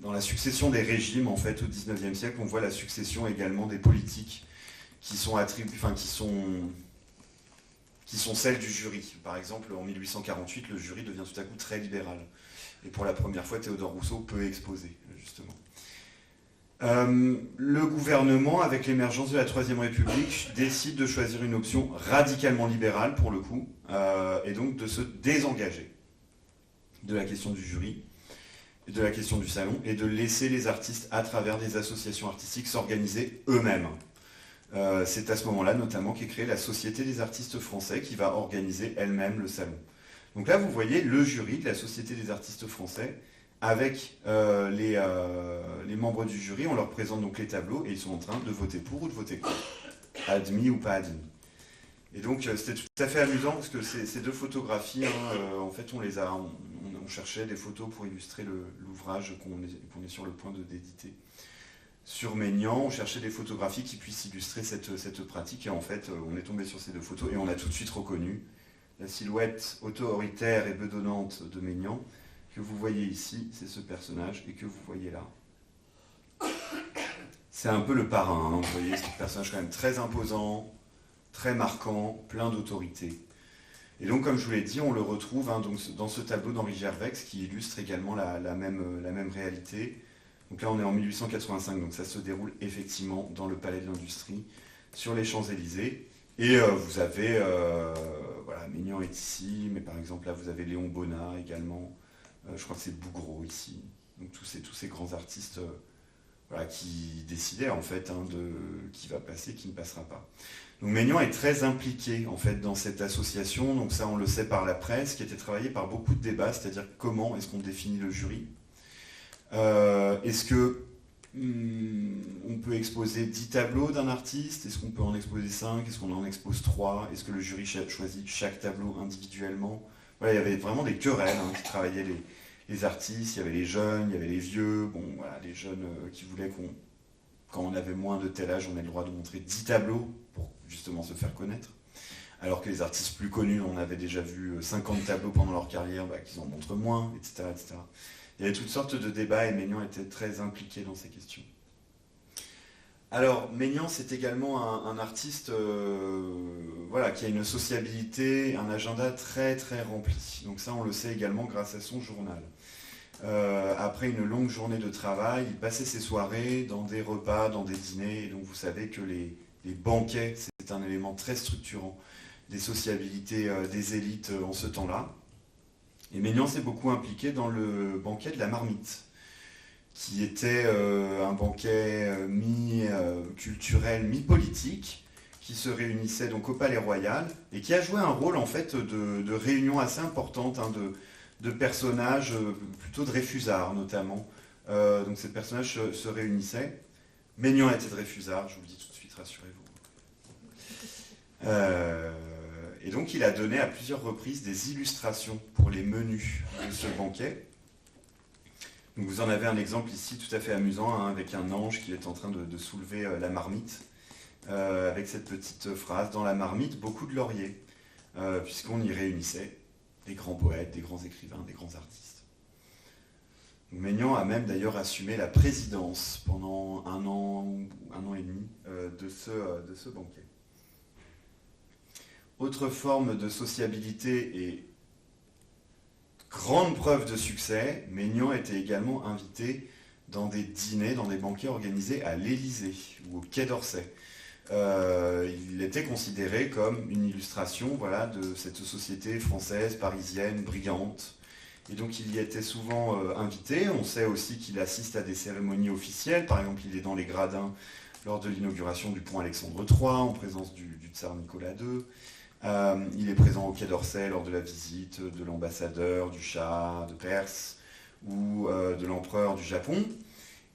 dans la succession des régimes, en fait, au XIXe siècle, on voit la succession également des politiques qui sont qui sont celles du jury. Par exemple, en 1848, le jury devient tout à coup très libéral. Et pour la première fois, Théodore Rousseau peut exposer, justement. Le gouvernement, avec l'émergence de la Troisième République, décide de choisir une option radicalement libérale, pour le coup, et donc de se désengager de la question du jury. de la question du salon et de laisser les artistes, à travers des associations artistiques, s'organiser eux-mêmes. C'est à ce moment-là notamment qu'est créée la Société des artistes français qui va organiser elle-même le salon. Donc là, vous voyez le jury de la Société des artistes français avec les membres du jury. On leur présente donc les tableaux et ils sont en train de voter pour ou de voter contre, admis ou pas admis. Et donc c'était tout à fait amusant parce que ces deux photographies, en fait on cherchait des photos pour illustrer l'ouvrage qu'on est sur le point d'éditer. Sur Maignan, on cherchait des photographies qui puissent illustrer cette pratique et en fait on est tombé sur ces deux photos et on a tout de suite reconnu la silhouette autoritaire et bedonnante de Maignan que vous voyez ici, c'est ce personnage et que vous voyez là. C'est un peu le parrain, hein, vous voyez, c'est un personnage quand même très imposant, très marquant, plein d'autorité. Et donc, comme je vous l'ai dit, on le retrouve donc, dans ce tableau d'Henri Gervex qui illustre également la même réalité. Donc là, on est en 1885, donc ça se déroule effectivement dans le Palais de l'Industrie, sur les Champs-Élysées. Et vous avez, voilà, Maignan est ici, mais par exemple là, vous avez Léon Bonnat également. Je crois que c'est Bouguereau ici. Donc tous ces grands artistes voilà, qui décidaient en fait de qui va passer, qui ne passera pas. Donc Maignan est très impliqué en fait dans cette association, donc ça on le sait par la presse, qui a été travaillée par beaucoup de débats, c'est-à-dire comment est-ce qu'on définit le jury. Est-ce que on peut exposer 10 tableaux d'un artiste? Est-ce qu'on peut en exposer 5? Est-ce qu'on en expose 3? Est-ce que le jury choisit chaque tableau individuellement? Voilà, il y avait vraiment des querelles qui travaillaient les artistes, il y avait les jeunes, il y avait les vieux, bon voilà, les jeunes qui voulaient quand on avait moins de tel âge, on ait le droit de montrer 10 tableaux pour justement se faire connaître. Alors que les artistes plus connus, on avait déjà vu 50 tableaux pendant leur carrière, qu'ils en montrent moins, etc., etc. Il y avait toutes sortes de débats et Maignan était très impliqué dans ces questions. Alors, Maignan, c'est également un artiste voilà, qui a une sociabilité, un agenda très très rempli. Donc ça, on le sait également grâce à son journal. Après une longue journée de travail, il passait ses soirées dans des repas, dans des dîners. Et donc vous savez que les banquets, c'est un élément très structurant des sociabilités des élites en ce temps-là. Et Maignan s'est beaucoup impliqué dans le banquet de la Marmite, qui était un banquet mi-culturel, mi-politique, qui se réunissait donc au Palais Royal, et qui a joué un rôle en fait de réunion assez importante, de personnages, plutôt Dreyfusards notamment. Donc ces personnages se réunissaient. Maignan était Dreyfusard, je vous le dis tout de suite, rassurez-vous. Et donc il a donné à plusieurs reprises des illustrations pour les menus de ce banquet. Donc vous en avez un exemple ici tout à fait amusant, avec un ange qui est en train de soulever la marmite, avec cette petite phrase « Dans la marmite, beaucoup de lauriers », puisqu'on y réunissait des grands poètes, des grands écrivains, des grands artistes. Donc Maignan a même d'ailleurs assumé la présidence pendant un an et demi de ce banquet. Autre forme de sociabilité et grande preuve de succès, Maignan était également invité dans des dîners, dans des banquets organisés à l'Élysée ou au Quai d'Orsay. Il était considéré comme une illustration voilà, de cette société française, parisienne, brillante. Et donc il y était souvent invité. On sait aussi qu'il assiste à des cérémonies officielles. Par exemple, il est dans les gradins lors de l'inauguration du pont Alexandre III, en présence du tsar Nicolas II. Il est présent au Quai d'Orsay lors de la visite de l'ambassadeur, du Shah de Perse ou de l'empereur du Japon.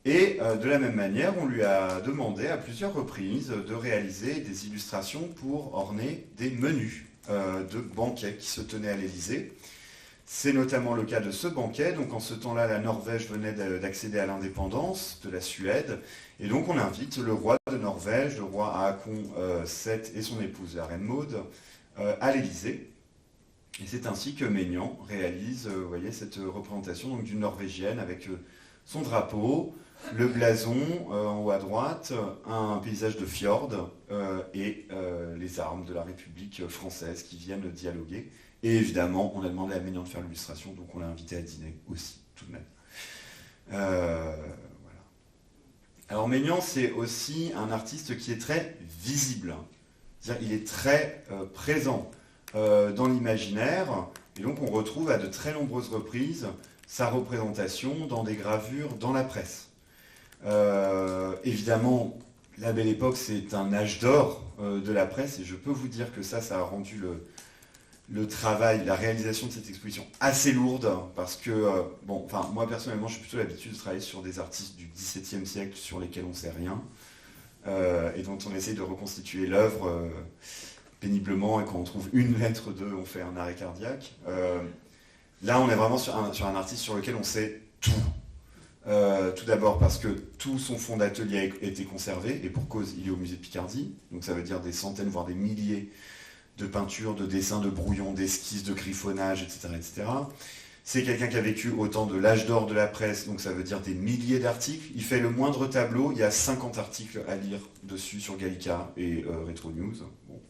Et de la même manière, on lui a demandé à plusieurs reprises de réaliser des illustrations pour orner des menus de banquets qui se tenaient à l'Élysée. C'est notamment le cas de ce banquet. Donc en ce temps-là, la Norvège venait d'accéder à l'indépendance de la Suède. Et donc on invite le roi de Norvège, le roi Haakon VII et son épouse, la reine Maud, à l'Élysée. Et c'est ainsi que Maignan réalise vous voyez, cette représentation donc, d'une Norvégienne avec son drapeau, le blason en haut à droite, un paysage de fjord et les armes de la République française qui viennent dialoguer. Et évidemment, on a demandé à Maignan de faire l'illustration, donc on l'a invité à dîner aussi, tout de même. Voilà. Alors Maignan, c'est aussi un artiste qui est très visible. C'est-à-dire il est très présent dans l'imaginaire, et donc on retrouve à de très nombreuses reprises sa représentation dans des gravures dans la presse. Évidemment, la Belle Époque, c'est un âge d'or de la presse, et je peux vous dire que ça a rendu le travail, la réalisation de cette exposition assez lourde, parce que, moi personnellement, j'ai plutôt l'habitude de travailler sur des artistes du XVIIe siècle sur lesquels on ne sait rien, et dont on essaye de reconstituer l'œuvre péniblement, et quand on trouve une lettre d'eux, on fait un arrêt cardiaque. Là, on est vraiment sur un artiste sur lequel on sait tout. Tout d'abord parce que tout son fonds d'atelier a été conservé, et pour cause, il est au musée de Picardie, donc ça veut dire des centaines, voire des milliers de peintures, de dessins, de brouillons, d'esquisses, de griffonnages, etc., etc. C'est quelqu'un qui a vécu au temps de l'âge d'or de la presse, donc ça veut dire des milliers d'articles. Il fait le moindre tableau, il y a 50 articles à lire dessus sur Gallica et Retro News. Bon.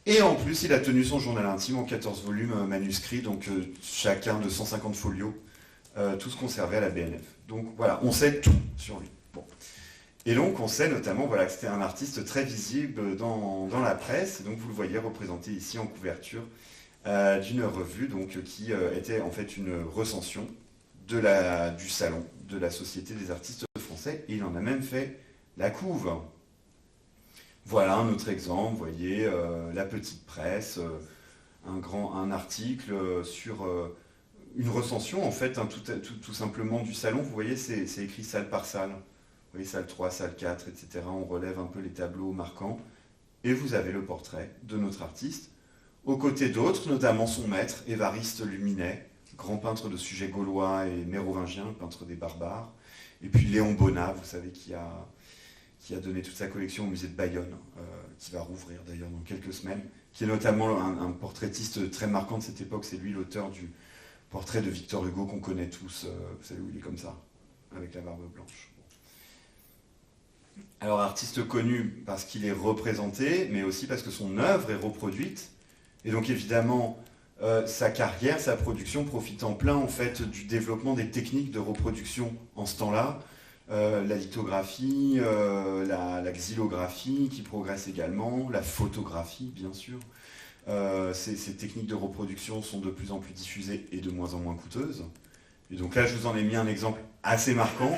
Et en plus, il a tenu son journal intime en 14 volumes manuscrits, donc chacun de 150 folios, tous conservés à la BNF. Donc voilà, on sait tout sur lui. Bon. Et donc on sait notamment que c'était un artiste très visible dans la presse, donc vous le voyez représenté ici en couverture d'une revue qui était en fait une recension du salon de la Société des artistes français, et il en a même fait la couve. Voilà un autre exemple, vous voyez, la petite presse, un article sur une recension en fait, tout simplement du salon. Vous voyez, c'est écrit salle par salle. Vous voyez, salle 3, salle 4, etc. On relève un peu les tableaux marquants. Et vous avez le portrait de notre artiste, aux côtés d'autres, notamment son maître, Évariste Luminet, grand peintre de sujets gaulois et mérovingiens, peintre des barbares. Et puis Léon Bonnat, vous savez, qui a donné toute sa collection au musée de Bayonne, qui va rouvrir d'ailleurs dans quelques semaines, qui est notamment un portraitiste très marquant de cette époque. C'est lui l'auteur du portrait de Victor Hugo qu'on connaît tous. Vous savez où il est comme ça, avec la barbe blanche. Alors, artiste connu parce qu'il est représenté, mais aussi parce que son œuvre est reproduite. Et donc, évidemment, sa carrière, sa production profite en plein, en fait, du développement des techniques de reproduction en ce temps-là. La lithographie, la xylographie qui progresse également, la photographie, bien sûr. Ces techniques de reproduction sont de plus en plus diffusées et de moins en moins coûteuses. Et donc là, je vous en ai mis un exemple assez marquant,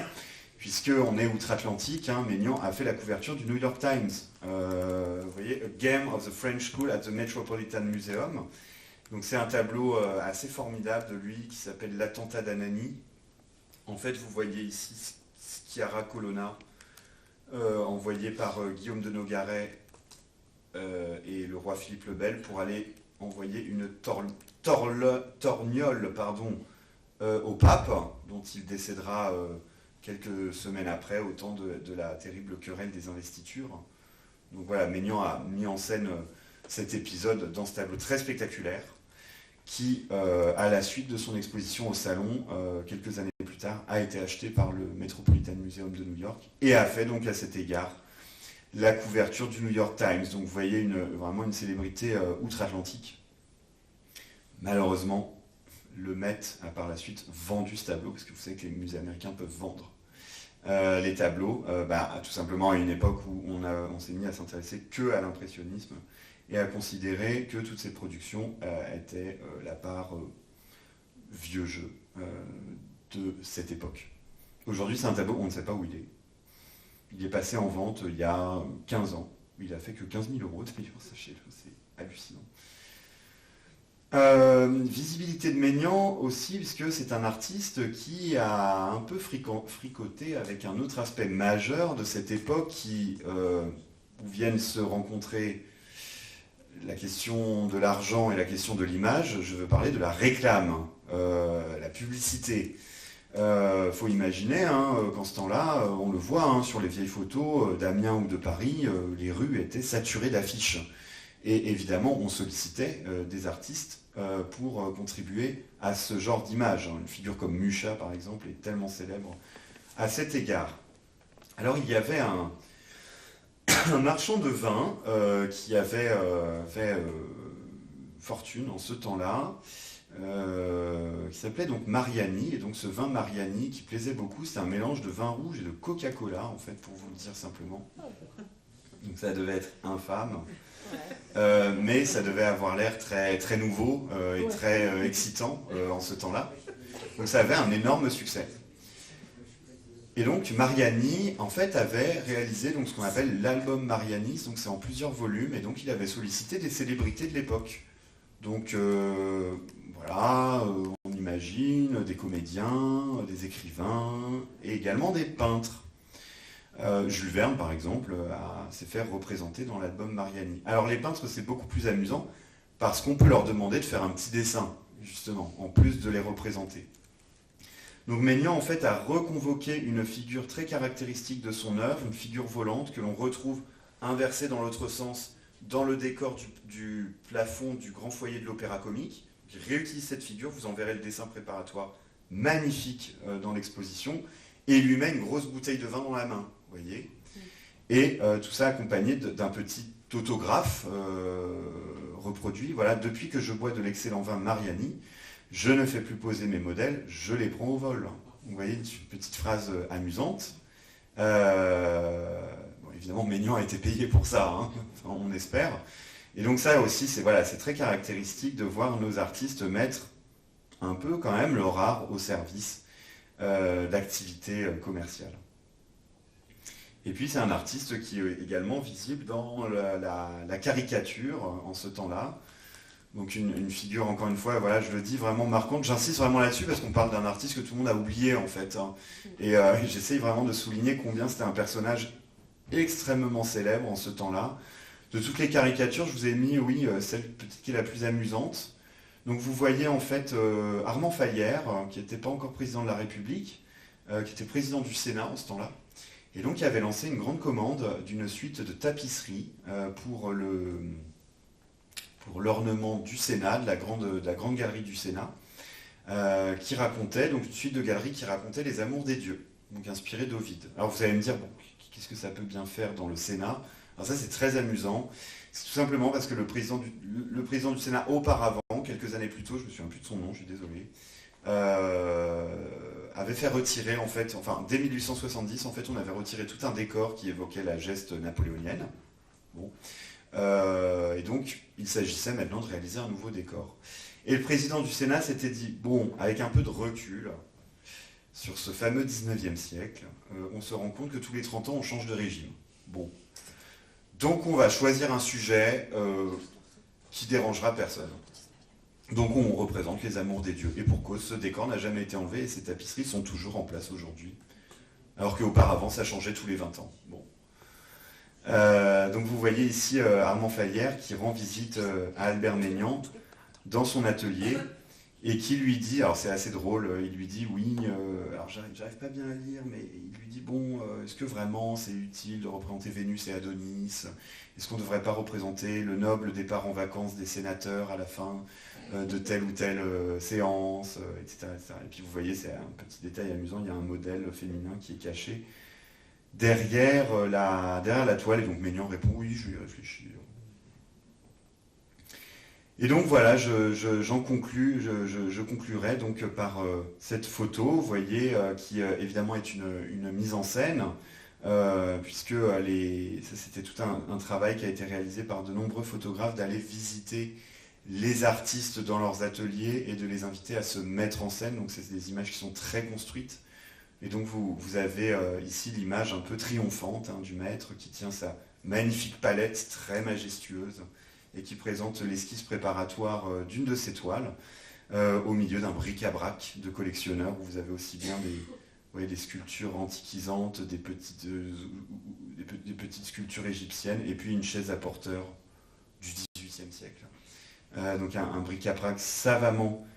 puisqu'on est outre-Atlantique, Maignan a fait la couverture du New York Times. Vous voyez, A Game of the French School at the Metropolitan Museum. Donc c'est un tableau assez formidable de lui qui s'appelle L'attentat d'Anani. En fait, vous voyez ici Sciarra Colonna, envoyé par Guillaume de Nogaret et le roi Philippe le Bel pour aller envoyer une torgnole au pape, dont il décédera quelques semaines après, au temps de la terrible querelle des investitures. Donc voilà, Maignan a mis en scène cet épisode dans ce tableau très spectaculaire qui, à la suite de son exposition au Salon, quelques années plus tard, a été acheté par le Metropolitan Museum de New York et a fait donc à cet égard la couverture du New York Times. Donc vous voyez vraiment une célébrité outre-Atlantique. Malheureusement, le Met a par la suite vendu ce tableau, parce que vous savez que les musées américains peuvent vendre les tableaux, tout simplement à une époque où on s'est mis à s'intéresser que à l'impressionnisme et à considérer que toutes ces productions étaient la part vieux jeu de cette époque. Aujourd'hui, c'est un tableau, on ne sait pas où il est. Il est passé en vente il y a 15 ans. Il a fait que 15 000 € d'ailleurs, sachez-le, c'est hallucinant. Visibilité de Maignan aussi, puisque c'est un artiste qui a un peu fricoté avec un autre aspect majeur de cette époque où viennent se rencontrer la question de l'argent et la question de l'image. Je veux parler de la réclame, la publicité. Faut imaginer qu'en ce temps-là, on le voit sur les vieilles photos d'Amiens ou de Paris, les rues étaient saturées d'affiches. Et évidemment, on sollicitait des artistes pour contribuer à ce genre d'image. Une figure comme Mucha, par exemple, est tellement célèbre à cet égard. Alors, il y avait un marchand de vin qui avait fait fortune en ce temps-là, qui s'appelait donc Mariani. Et donc ce vin Mariani qui plaisait beaucoup, c'est un mélange de vin rouge et de Coca-Cola, en fait, pour vous le dire simplement. Donc ça devait être infâme. Mais ça devait avoir l'air très, très nouveau et très excitant en ce temps-là. Donc ça avait un énorme succès. Et donc Mariani, en fait, avait réalisé donc, ce qu'on appelle l'album Mariani, donc c'est en plusieurs volumes, et donc il avait sollicité des célébrités de l'époque. Donc voilà, on imagine des comédiens, des écrivains, et également des peintres. Jules Verne, par exemple, s'est fait représenter dans l'album Mariani. Alors les peintres, c'est beaucoup plus amusant, parce qu'on peut leur demander de faire un petit dessin, justement, en plus de les représenter. Donc Maignan, en fait, a reconvoqué une figure très caractéristique de son œuvre, une figure volante que l'on retrouve inversée dans l'autre sens dans le décor du plafond du grand foyer de l'Opéra Comique. Il réutilise cette figure, vous en verrez le dessin préparatoire magnifique dans l'exposition, et il lui met une grosse bouteille de vin dans la main, vous voyez. Et tout ça accompagné d'un petit autographe reproduit. Voilà, depuis que je bois de l'excellent vin Mariani, je ne fais plus poser mes modèles, je les prends au vol. Vous voyez, une petite phrase amusante. Bon, évidemment, Maignan a été payé pour ça, hein, enfin, on espère. Et donc ça aussi, c'est très caractéristique de voir nos artistes mettre un peu quand même leur art au service d'activités commerciales. Et puis c'est un artiste qui est également visible dans la caricature en ce temps-là. Donc une figure, encore une fois, voilà, je le dis, vraiment marquante. J'insiste vraiment là-dessus parce qu'on parle d'un artiste que tout le monde a oublié en fait. Hein. Et j'essaye vraiment de souligner combien c'était un personnage extrêmement célèbre en ce temps-là. De toutes les caricatures, je vous ai mis, oui, celle peut-être qui est la plus amusante. Donc vous voyez en fait Armand Faillère, qui n'était pas encore président de la République, qui était président du Sénat en ce temps-là. Et donc il avait lancé une grande commande d'une suite de tapisseries pour l'ornement du Sénat, de la grande galerie du Sénat, qui racontait, donc une suite de galeries qui racontait les amours des dieux, donc inspiré d'Ovide. Alors vous allez me dire, bon, qu'est-ce que ça peut bien faire dans le Sénat? Alors ça c'est très amusant, c'est tout simplement parce que le président du Sénat auparavant, quelques années plus tôt, je me souviens plus de son nom, je suis désolé, avait fait retirer en fait, enfin dès 1870 en fait on avait retiré tout un décor qui évoquait la geste napoléonienne. Bon. Et donc, il s'agissait maintenant de réaliser un nouveau décor. Et le président du Sénat s'était dit, bon, avec un peu de recul, sur ce fameux 19e siècle, on se rend compte que tous les 30 ans, on change de régime. Bon. Donc, on va choisir un sujet qui dérangera personne. Donc, on représente les amours des dieux. Et pour cause, ce décor n'a jamais été enlevé et ces tapisseries sont toujours en place aujourd'hui. Alors qu'auparavant, ça changeait tous les 20 ans. Bon. Donc vous voyez ici Armand Faillère qui rend visite à Albert Maignan dans son atelier et qui lui dit, alors c'est assez drôle, il lui dit oui, alors j'arrive pas bien à lire, mais il lui dit bon, est-ce que vraiment c'est utile de représenter Vénus et Adonis? Est-ce qu'on ne devrait pas représenter le noble départ en vacances des sénateurs à la fin de telle ou telle séance, etc., etc. Et puis vous voyez, c'est un petit détail amusant, il y a un modèle féminin qui est caché derrière la toile, et donc Maignan répond oui, je vais y réfléchir. Et donc voilà, je conclurai donc par cette photo, vous voyez, qui évidemment est une mise en scène, puisque ça c'était tout un travail qui a été réalisé par de nombreux photographes d'aller visiter les artistes dans leurs ateliers et de les inviter à se mettre en scène. Donc c'est des images qui sont très construites. Et donc vous avez ici l'image un peu triomphante du maître qui tient sa magnifique palette très majestueuse et qui présente l'esquisse préparatoire d'une de ses toiles au milieu d'un bric-à-brac de collectionneurs où vous avez aussi bien des sculptures antiquisantes, des petites sculptures égyptiennes et puis une chaise à porteur du XVIIIe siècle. Donc un bric-à-brac savamment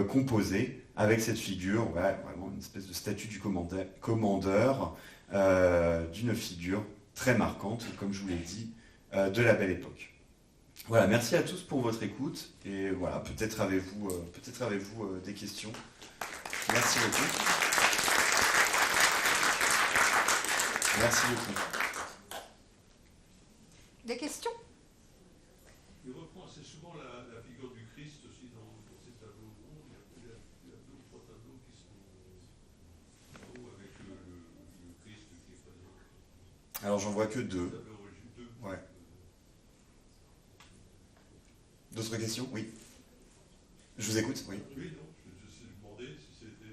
composé avec cette figure, vraiment une espèce de statue du commandeur d'une figure très marquante, comme je vous l'ai dit, de la Belle Époque. Voilà, merci à tous pour votre écoute et voilà, peut-être avez-vous des questions. Merci beaucoup. Merci beaucoup. Des questions? Il reprend assez souvent la figure du Christ aussi dans ces tableaux. Il y a deux ou trois tableaux qui sont avec le Christ qui est présent. Alors j'en vois que deux. Ouais. D'autres questions? Oui. Je vous écoute, oui. Oui, non, je me demandais si c'était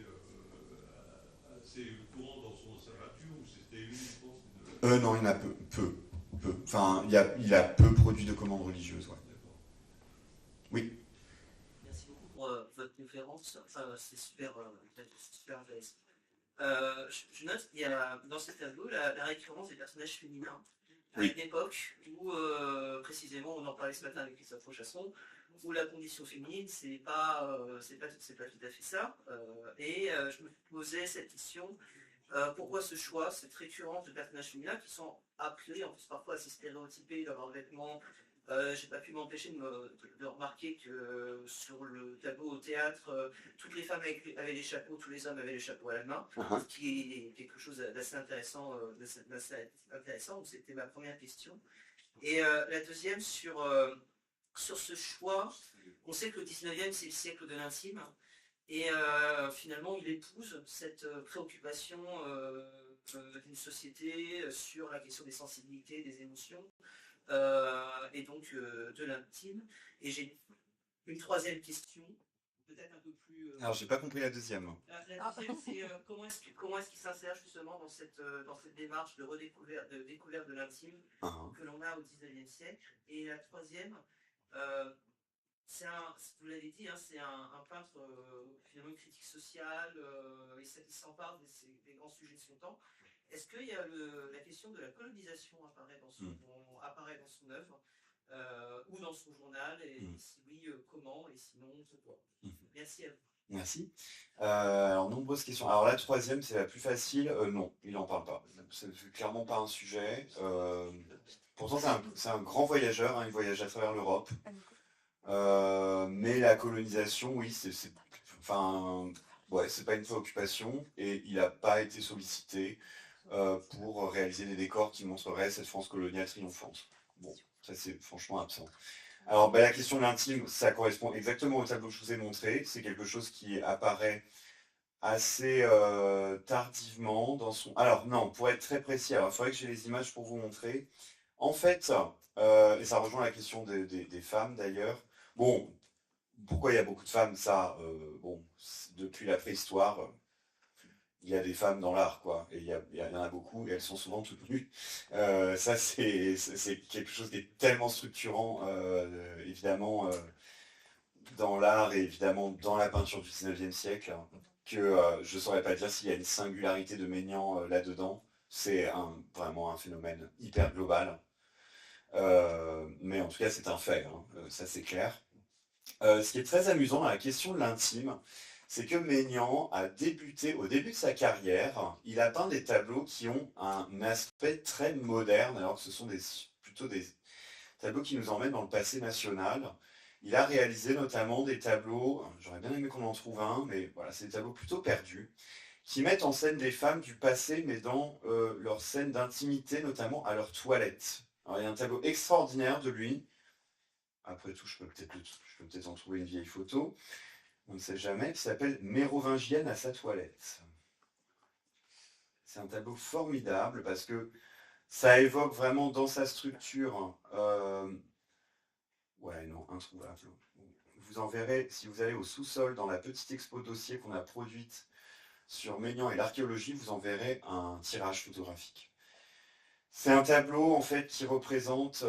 assez courant dans son littérature ou c'était uniquement Non, il y en a peu. Enfin, il a peu produit de commandes religieuses, ouais. D'accord. Oui. Merci beaucoup pour votre conférence. C'est super intéressant. Je note qu'il y a dans ces tableaux la récurrence des personnages féminins à Oui. une époque où, précisément, on en parlait ce matin avec Christophe Rochasson, où la condition féminine, c'est pas tout à fait ça. Je me posais cette question. Pourquoi ce choix, cette récurrence de personnages féminins qui sont appelés, en plus parfois assez stéréotypés dans leurs vêtements. J'ai pas pu m'empêcher de remarquer que sur le tableau au théâtre, toutes les femmes avaient les chapeaux, tous les hommes avaient les chapeaux à la main, ce qui est quelque chose d'assez intéressant. Donc c'était ma première question. Et la deuxième sur ce choix, on sait que le 19e c'est le siècle de l'intime. Et finalement, il épouse cette préoccupation d'une société sur la question des sensibilités, des émotions, et donc de l'intime. Et j'ai une troisième question, peut-être un peu plus... Alors, j'ai pas compris la deuxième. La deuxième, c'est comment est-ce qu'il s'insère justement dans cette démarche de découverte de l'intime que l'on a au 19e siècle. Et la troisième... vous l'avez dit, hein, c'est un peintre finalement critique sociale, il s'empare des grands sujets de son temps. Est-ce qu'il y a la question de la colonisation apparaît dans son œuvre ou dans son journal, et si oui, comment, et sinon, pourquoi? Merci à vous. Merci. Alors, nombreuses questions. Alors la troisième, c'est la plus facile. Non, il n'en parle pas. C'est clairement pas un sujet. Pourtant, c'est un grand voyageur, hein, il voyage à travers l'Europe. Mais la colonisation, oui, c'est pas une préoccupation, et il n'a pas été sollicité pour réaliser des décors qui montreraient cette France coloniale triomphante. Bon, ça c'est franchement absent. Alors la question de l'intime, ça correspond exactement au tableau que je vous ai montré. C'est quelque chose qui apparaît assez tardivement dans son... Alors non, pour être très précis, il faudrait que j'ai les images pour vous montrer. En fait, et ça rejoint la question des femmes d'ailleurs. Bon, pourquoi il y a beaucoup de femmes, ça, depuis la préhistoire, il y a des femmes dans l'art, quoi. Et il y en a beaucoup, et elles sont souvent toutes nues. Ça, c'est quelque chose qui est tellement structurant, évidemment, dans l'art et évidemment dans la peinture du 19e siècle, que je ne saurais pas dire s'il y a une singularité de Maignan là-dedans. C'est vraiment un phénomène hyper global. Mais en tout cas, c'est un fait, hein, ça c'est clair. Ce qui est très amusant dans la question de l'intime, c'est que Maignan a débuté, au début de sa carrière, il a peint des tableaux qui ont un aspect très moderne, alors que ce sont plutôt des tableaux qui nous emmènent dans le passé national. Il a réalisé notamment des tableaux, j'aurais bien aimé qu'on en trouve un, mais voilà, c'est des tableaux plutôt perdus, qui mettent en scène des femmes du passé, mais dans leur scène d'intimité, notamment à leur toilette. Alors il y a un tableau extraordinaire de lui. Après tout, je peux peut-être en trouver une vieille photo, on ne sait jamais, qui s'appelle Mérovingienne à sa toilette. C'est un tableau formidable parce que ça évoque vraiment dans sa structure... Ouais, non, introuvable. Vous en verrez, si vous allez au sous-sol, dans la petite expo dossier qu'on a produite sur Maignan et l'archéologie, vous en verrez un tirage photographique. C'est un tableau en fait qui représente,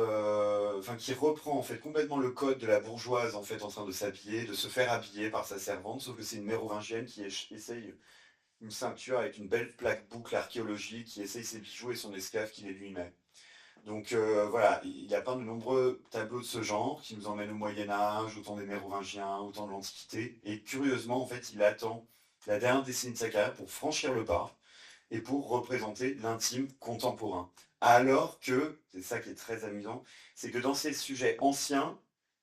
qui reprend en fait complètement le code de la bourgeoise en fait en train de s'habiller, de se faire habiller par sa servante, sauf que c'est une mérovingienne qui essaye une ceinture avec une belle plaque boucle archéologique, qui essaye ses bijoux et son esclave qui les lui met. Donc voilà, il a peint de nombreux tableaux de ce genre qui nous emmènent au Moyen-Âge, au temps des Mérovingiens, au temps de l'Antiquité, et curieusement en fait il attend la dernière décennie de sa carrière pour franchir le pas et pour représenter l'intime contemporain. Alors que, c'est ça qui est très amusant, c'est que dans ces sujets anciens,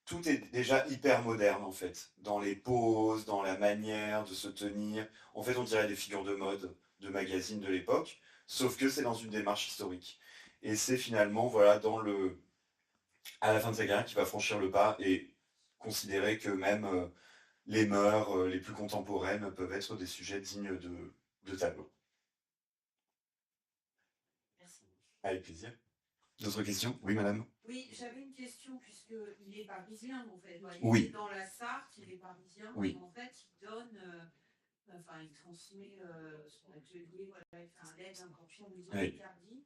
tout est déjà hyper moderne en fait. Dans les poses, dans la manière de se tenir. En fait, on dirait des figures de mode de magazines de l'époque, sauf que c'est dans une démarche historique. Et c'est finalement, voilà, à la fin de sa carrière, qu'il va franchir le pas et considérer que même les mœurs les plus contemporaines peuvent être des sujets dignes de tableau. Avec plaisir. D'autres questions? Oui, madame. Oui, j'avais une question, puisqu'il est parisien, en fait. Oui. Il est dans la Sarthe, il est parisien. Oui. En fait, il donne enfin, il transmet son atelier, voilà, il fait un lettre, un campion au musée Oui. Picardie.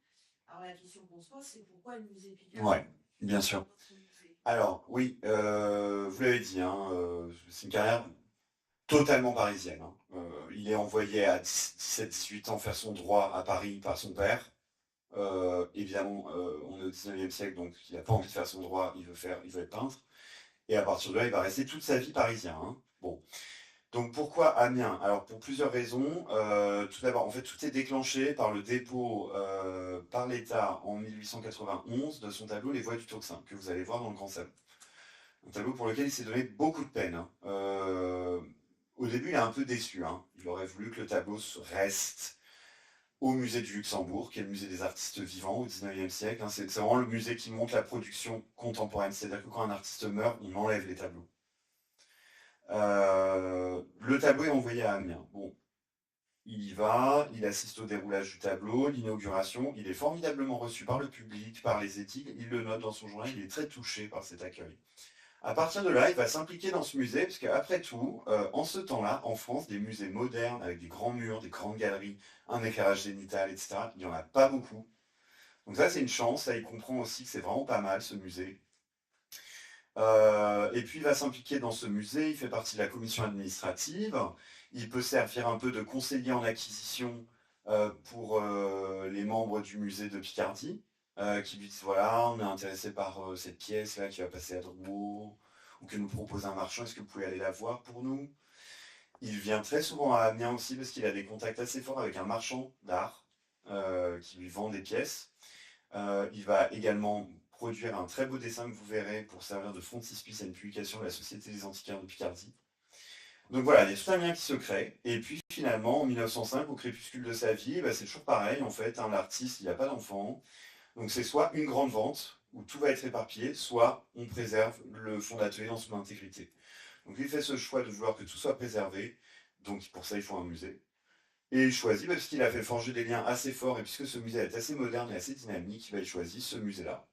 Alors la question qu'on se pose, c'est pourquoi le musée Picardie? Ouais, bien sûr. Alors, oui, vous l'avez dit, hein, c'est une carrière totalement parisienne, hein. Il est envoyé à 17-18 ans faire son droit à Paris par son père. Évidemment, on est au 19e siècle, donc il n'a pas envie de faire son droit, il veut être peintre. Et à partir de là, il va rester toute sa vie parisien, hein. Bon. Donc pourquoi Amiens? Alors pour plusieurs raisons. Tout d'abord, en fait, tout est déclenché par le dépôt par l'État en 1891 de son tableau Les Voies du Tocsin, que vous allez voir dans le Grand Salon. Un tableau pour lequel il s'est donné beaucoup de peine, hein. Au début, il est un peu déçu, hein. Il aurait voulu que le tableau reste au musée du Luxembourg, qui est le musée des artistes vivants au 19e siècle, hein. C'est vraiment le musée qui montre la production contemporaine. C'est-à-dire que quand un artiste meurt, on enlève les tableaux. Le tableau est envoyé à Amiens. Bon, il y va, il assiste au déroulage du tableau, l'inauguration. Il est formidablement reçu par le public, par les éditeurs. Il le note dans son journal, il est très touché par cet accueil. À partir de là, il va s'impliquer dans ce musée, parce qu'après tout, en ce temps-là, en France, des musées modernes, avec des grands murs, des grandes galeries, un éclairage zénithal, etc., il n'y en a pas beaucoup. Donc ça, c'est une chance. Là, il comprend aussi que c'est vraiment pas mal, ce musée. Et puis, il va s'impliquer dans ce musée. Il fait partie de la commission administrative. Il peut servir un peu de conseiller en acquisition pour les membres du musée de Picardie, qui lui disent, voilà, on est intéressé par cette pièce-là qui va passer à Drouot, ou que nous propose un marchand, est-ce que vous pouvez aller la voir pour nous? Il vient très souvent à Amiens aussi parce qu'il a des contacts assez forts avec un marchand d'art qui lui vend des pièces. Il va également produire un très beau dessin que vous verrez pour servir de frontispice à une publication de la Société des antiquaires de Picardie. Donc voilà, il y a tout un lien qui se crée. Et puis finalement, en 1905, au crépuscule de sa vie, bah, c'est toujours pareil. En fait, un artiste, il n'a pas d'enfant. Donc c'est soit une grande vente, où tout va être éparpillé, soit on préserve le fond d'atelier dans son intégrité. Donc il fait ce choix de vouloir que tout soit préservé. Donc pour ça, il faut un musée. Et il choisit, parce qu'il a fait forger des liens assez forts, et puisque ce musée est assez moderne et assez dynamique, il choisit ce musée-là.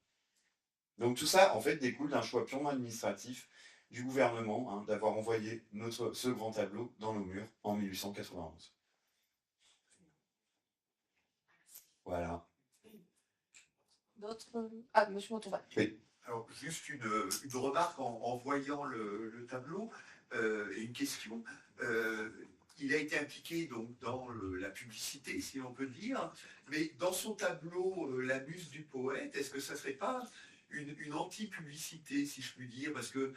Donc tout ça, en fait, découle d'un choix purement administratif du gouvernement, hein, d'avoir envoyé ce grand tableau dans nos murs en 1891. Voilà. D'autres? Ah, monsieur Montauban. Oui. Alors, juste une remarque en voyant le tableau et une question. Il a été impliqué donc dans la publicité, si on peut dire, mais dans son tableau, La Muse du poète, est-ce que ça ne serait pas une anti-publicité, si je puis dire, parce que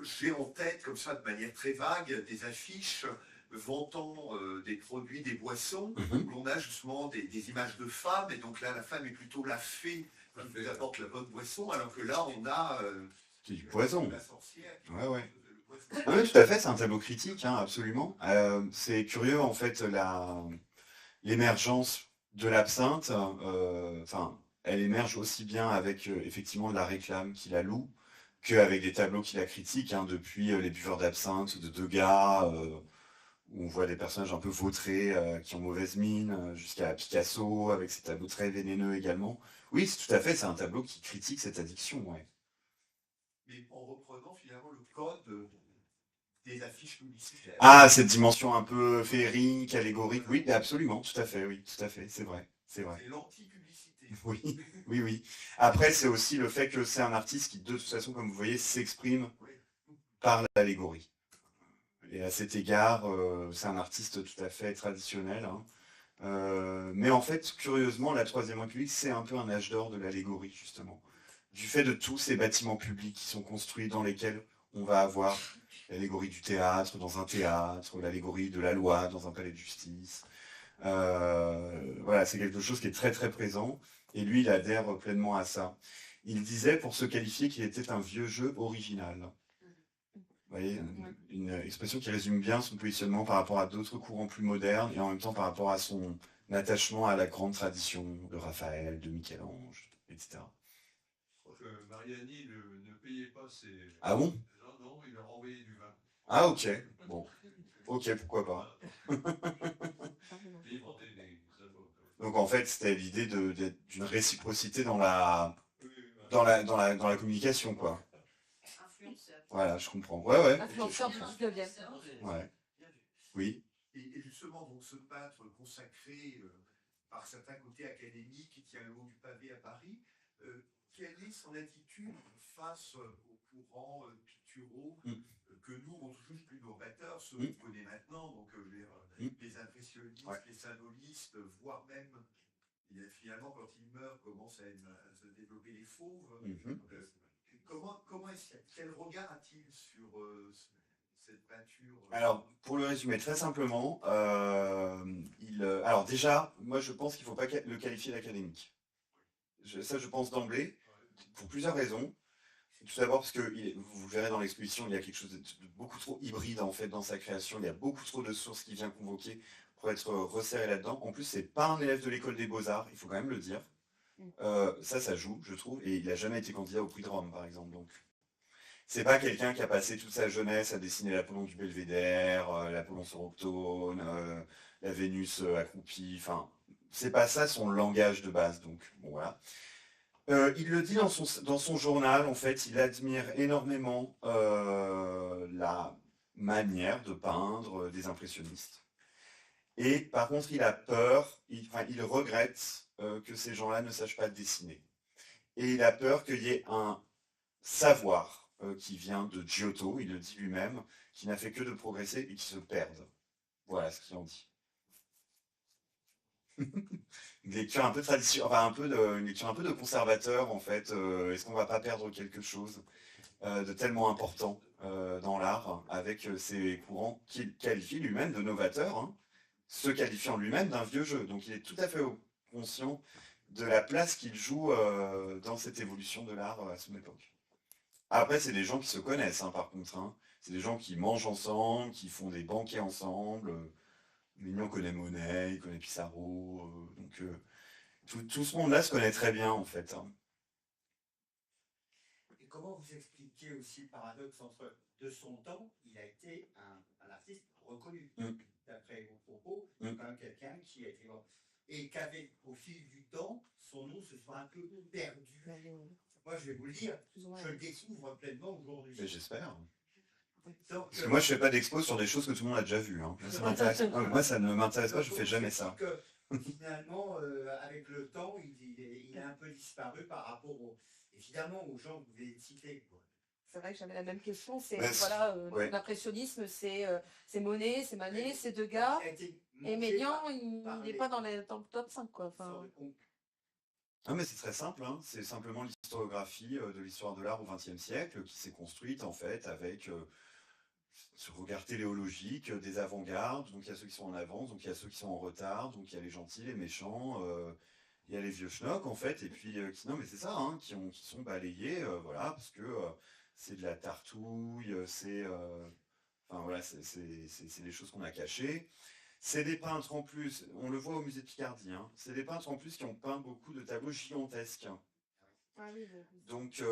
j'ai en tête, comme ça, de manière très vague, des affiches vantant des produits, des boissons, où l'on a justement des images de femmes, et donc là, la femme est plutôt la fée qui vous apporte la bonne boisson, alors que là, on a C'est du poison. la sorcière qui Ouais, ouais. le poisson. Ah oui, tout à fait, c'est un tableau critique, hein, absolument. C'est curieux, en fait, l'émergence de l'absinthe, enfin, elle émerge aussi bien avec effectivement de la réclame qui la loue, qu'avec des tableaux qui la critiquent, hein, depuis les buveurs d'absinthe de Degas, où on voit des personnages un peu vautrés, qui ont mauvaise mine, jusqu'à Picasso, avec ses tableaux très vénéneux également. Oui, tout à fait, c'est un tableau qui critique cette addiction, ouais. Mais en reprenant finalement le code des affiches publicitaires. Ah, cette dimension un peu féerique, allégorique, oui, absolument, tout à fait, oui, tout à fait, c'est vrai, c'est vrai. C'est l'anti-publicité. Oui, oui, oui. Après, c'est aussi le fait que c'est un artiste qui, de toute façon, comme vous voyez, s'exprime par l'allégorie. Et à cet égard, c'est un artiste tout à fait traditionnel, hein. Mais en fait, curieusement, la Troisième République, c'est un peu un âge d'or de l'allégorie, justement. Du fait de tous ces bâtiments publics qui sont construits dans lesquels on va avoir l'allégorie du théâtre dans un théâtre, l'allégorie de la loi dans un palais de justice. Voilà, c'est quelque chose qui est très très présent. Et lui, il adhère pleinement à ça. Il disait, pour se qualifier, qu'il était un vieux jeu original. Vous voyez, une expression qui résume bien son positionnement par rapport à d'autres courants plus modernes et en même temps par rapport à son attachement à la grande tradition de Raphaël, de Michel-Ange, etc. Je crois que Mariani ne payait pas ses... Ah bon? Non, il leur envoyait du vin. Ah ok, bon. Ok, pourquoi pas. Il vendait des albums. Donc en fait, c'était l'idée d'une réciprocité dans la communication, quoi. Influenceur. Voilà, je comprends. Ouais, ouais. Influenceur du 19e. Ouais. Oui. Et justement, donc, ce peintre consacré par certains côtés académiques, qui tient le haut du pavé à Paris, quelle est son attitude face aux courants picturaux que nous, on touche plus novateurs, ceux qu'on connaît maintenant, donc les impressionnistes, Ouais. les symbolistes, voire même, finalement, quand il meurt, commencent à se développer les fauves. Quel regard a-t-il sur cette peinture Alors, pour le résumer très simplement, alors déjà, moi je pense qu'il ne faut pas le qualifier d'académique. Ça, je pense d'emblée, pour plusieurs raisons. Tout d'abord parce que vous verrez dans l'exposition, il y a quelque chose de beaucoup trop hybride en fait dans sa création. Il y a beaucoup trop de sources qui vient convoquer pour être resserré là-dedans. En plus, c'est pas un élève de l'école des Beaux-Arts, il faut quand même le dire. Ça joue, je trouve, et il n'a jamais été candidat au prix de Rome, par exemple. Donc, c'est pas quelqu'un qui a passé toute sa jeunesse à dessiner l'Apollon du Belvédère, l'Apollon sur Octone, la Vénus accroupie. Enfin, c'est pas ça son langage de base. Donc, bon voilà. Il le dit dans son journal, en fait, il admire énormément la manière de peindre des impressionnistes. Et par contre, il a peur, il regrette que ces gens-là ne sachent pas dessiner. Et il a peur qu'il y ait un savoir qui vient de Giotto, il le dit lui-même, qui n'a fait que de progresser et qui se perde. Voilà ce qu'il en dit. Une lecture un peu une lecture un peu de conservateur en fait. Est-ce qu'on va pas perdre quelque chose de tellement important dans l'art avec ces courants qu'il qualifie lui-même de novateurs, hein, se qualifiant lui-même d'un vieux jeu. Donc il est tout à fait conscient de la place qu'il joue dans cette évolution de l'art à son époque. Après, c'est des gens qui se connaissent, hein, par contre. Hein. C'est des gens qui mangent ensemble, qui font des banquets ensemble. Mignon connaît Monet, il connaît Pissarro. Donc tout ce monde-là se connaît très bien, en fait. Hein. Et comment vous expliquez aussi le paradoxe entre de son temps, il a été un artiste reconnu, d'après vos propos, quand même quelqu'un qui a été... Et qu'avec, au fil du temps, son nom se soit un peu perdu. Moi, je vais vous le dire, je le découvre pleinement aujourd'hui. Mais j'espère. Donc, parce que moi, je fais pas d'expo sur des choses que tout le monde a déjà vues. Hein. Moi, ça ne m'intéresse pas, je fais jamais ça. Que, finalement, avec le temps, il a un peu disparu par rapport évidemment aux gens que vous avez cités. C'est vrai que j'avais la même question. C'est ouais. L'impressionnisme, c'est Monet, c'est Manet, c'est Degas. Et Mélian, il n'est pas dans le top 5. Quoi. Enfin... Ah, mais c'est très simple, hein. C'est simplement l'historiographie de l'histoire de l'art au XXe siècle qui s'est construite en fait avec ce regard téléologique des avant-gardes. Donc il y a ceux qui sont en avance, donc il y a ceux qui sont en retard, donc il y a les gentils, les méchants, il y a les vieux schnocks en fait, et puis non mais c'est ça, hein, qui sont balayés, voilà, parce que c'est de la tartouille, c'est des choses qu'on a cachées. C'est des peintres en plus, on le voit au musée de Picardie, hein, c'est des peintres en plus qui ont peint beaucoup de tableaux gigantesques. Ah oui, donc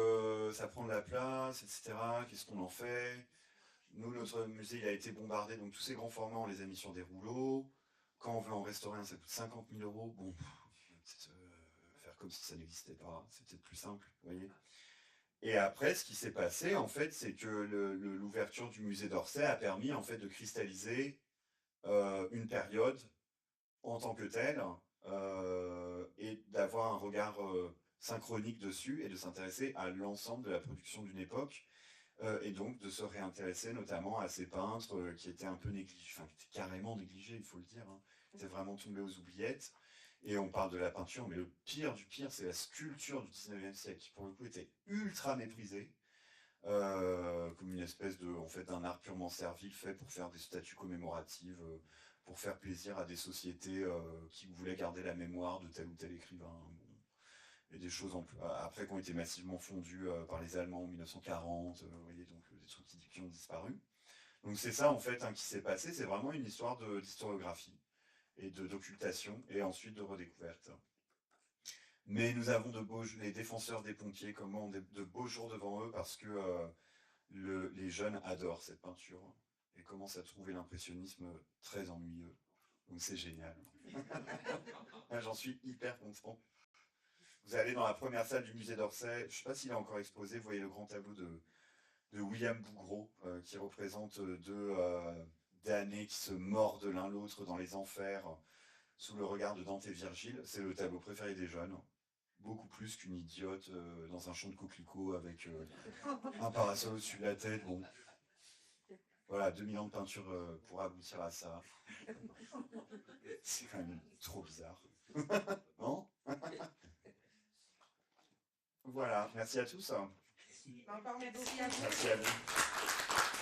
ça prend de la place, etc. Qu'est-ce qu'on en fait? Nous, notre musée, il a été bombardé, donc tous ces grands formats, on les a mis sur des rouleaux. Quand on veut en restaurer un, ça coûte 50 000 €. Bon, peut-être faire comme si ça n'existait pas, c'est peut-être plus simple, vous voyez. Et après, ce qui s'est passé, en fait, c'est que l'ouverture du musée d'Orsay a permis, en fait, de cristalliser une période en tant que telle et d'avoir un regard synchronique dessus et de s'intéresser à l'ensemble de la production d'une époque et donc de se réintéresser notamment à ces peintres qui étaient un peu négligés, enfin qui étaient carrément négligés, il faut le dire, hein, qui étaient vraiment tombés aux oubliettes. Et on parle de la peinture, mais le pire du pire, c'est la sculpture du 19e siècle, qui pour le coup était ultra méprisée. Comme une espèce d'un art purement servile fait pour faire des statues commémoratives, pour faire plaisir à des sociétés qui voulaient garder la mémoire de tel ou tel écrivain. Bon. Et des choses après qui ont été massivement fondues par les Allemands en 1940, vous voyez, donc des trucs qui ont disparu. Donc c'est ça en fait qui s'est passé, c'est vraiment une histoire d'historiographie et d'occultation et ensuite de redécouverte. Mais nous avons les défenseurs des pompiers comme moi ont de beaux jours devant eux parce que les jeunes adorent cette peinture et commencent à trouver l'impressionnisme très ennuyeux. Donc c'est génial. J'en suis hyper content. Vous allez dans la première salle du musée d'Orsay, je ne sais pas s'il est encore exposé, vous voyez le grand tableau de William Bouguereau qui représente deux damnés qui se mordent l'un l'autre dans les enfers sous le regard de Dante et Virgile. C'est le tableau préféré des jeunes. Beaucoup plus qu'une idiote dans un champ de coquelicots avec un parasol au-dessus de la tête. Bon. Voilà, 2000 ans de peinture pour aboutir à ça. C'est quand même trop bizarre. Non? Voilà, merci à tous. Encore merci à vous. Merci à vous.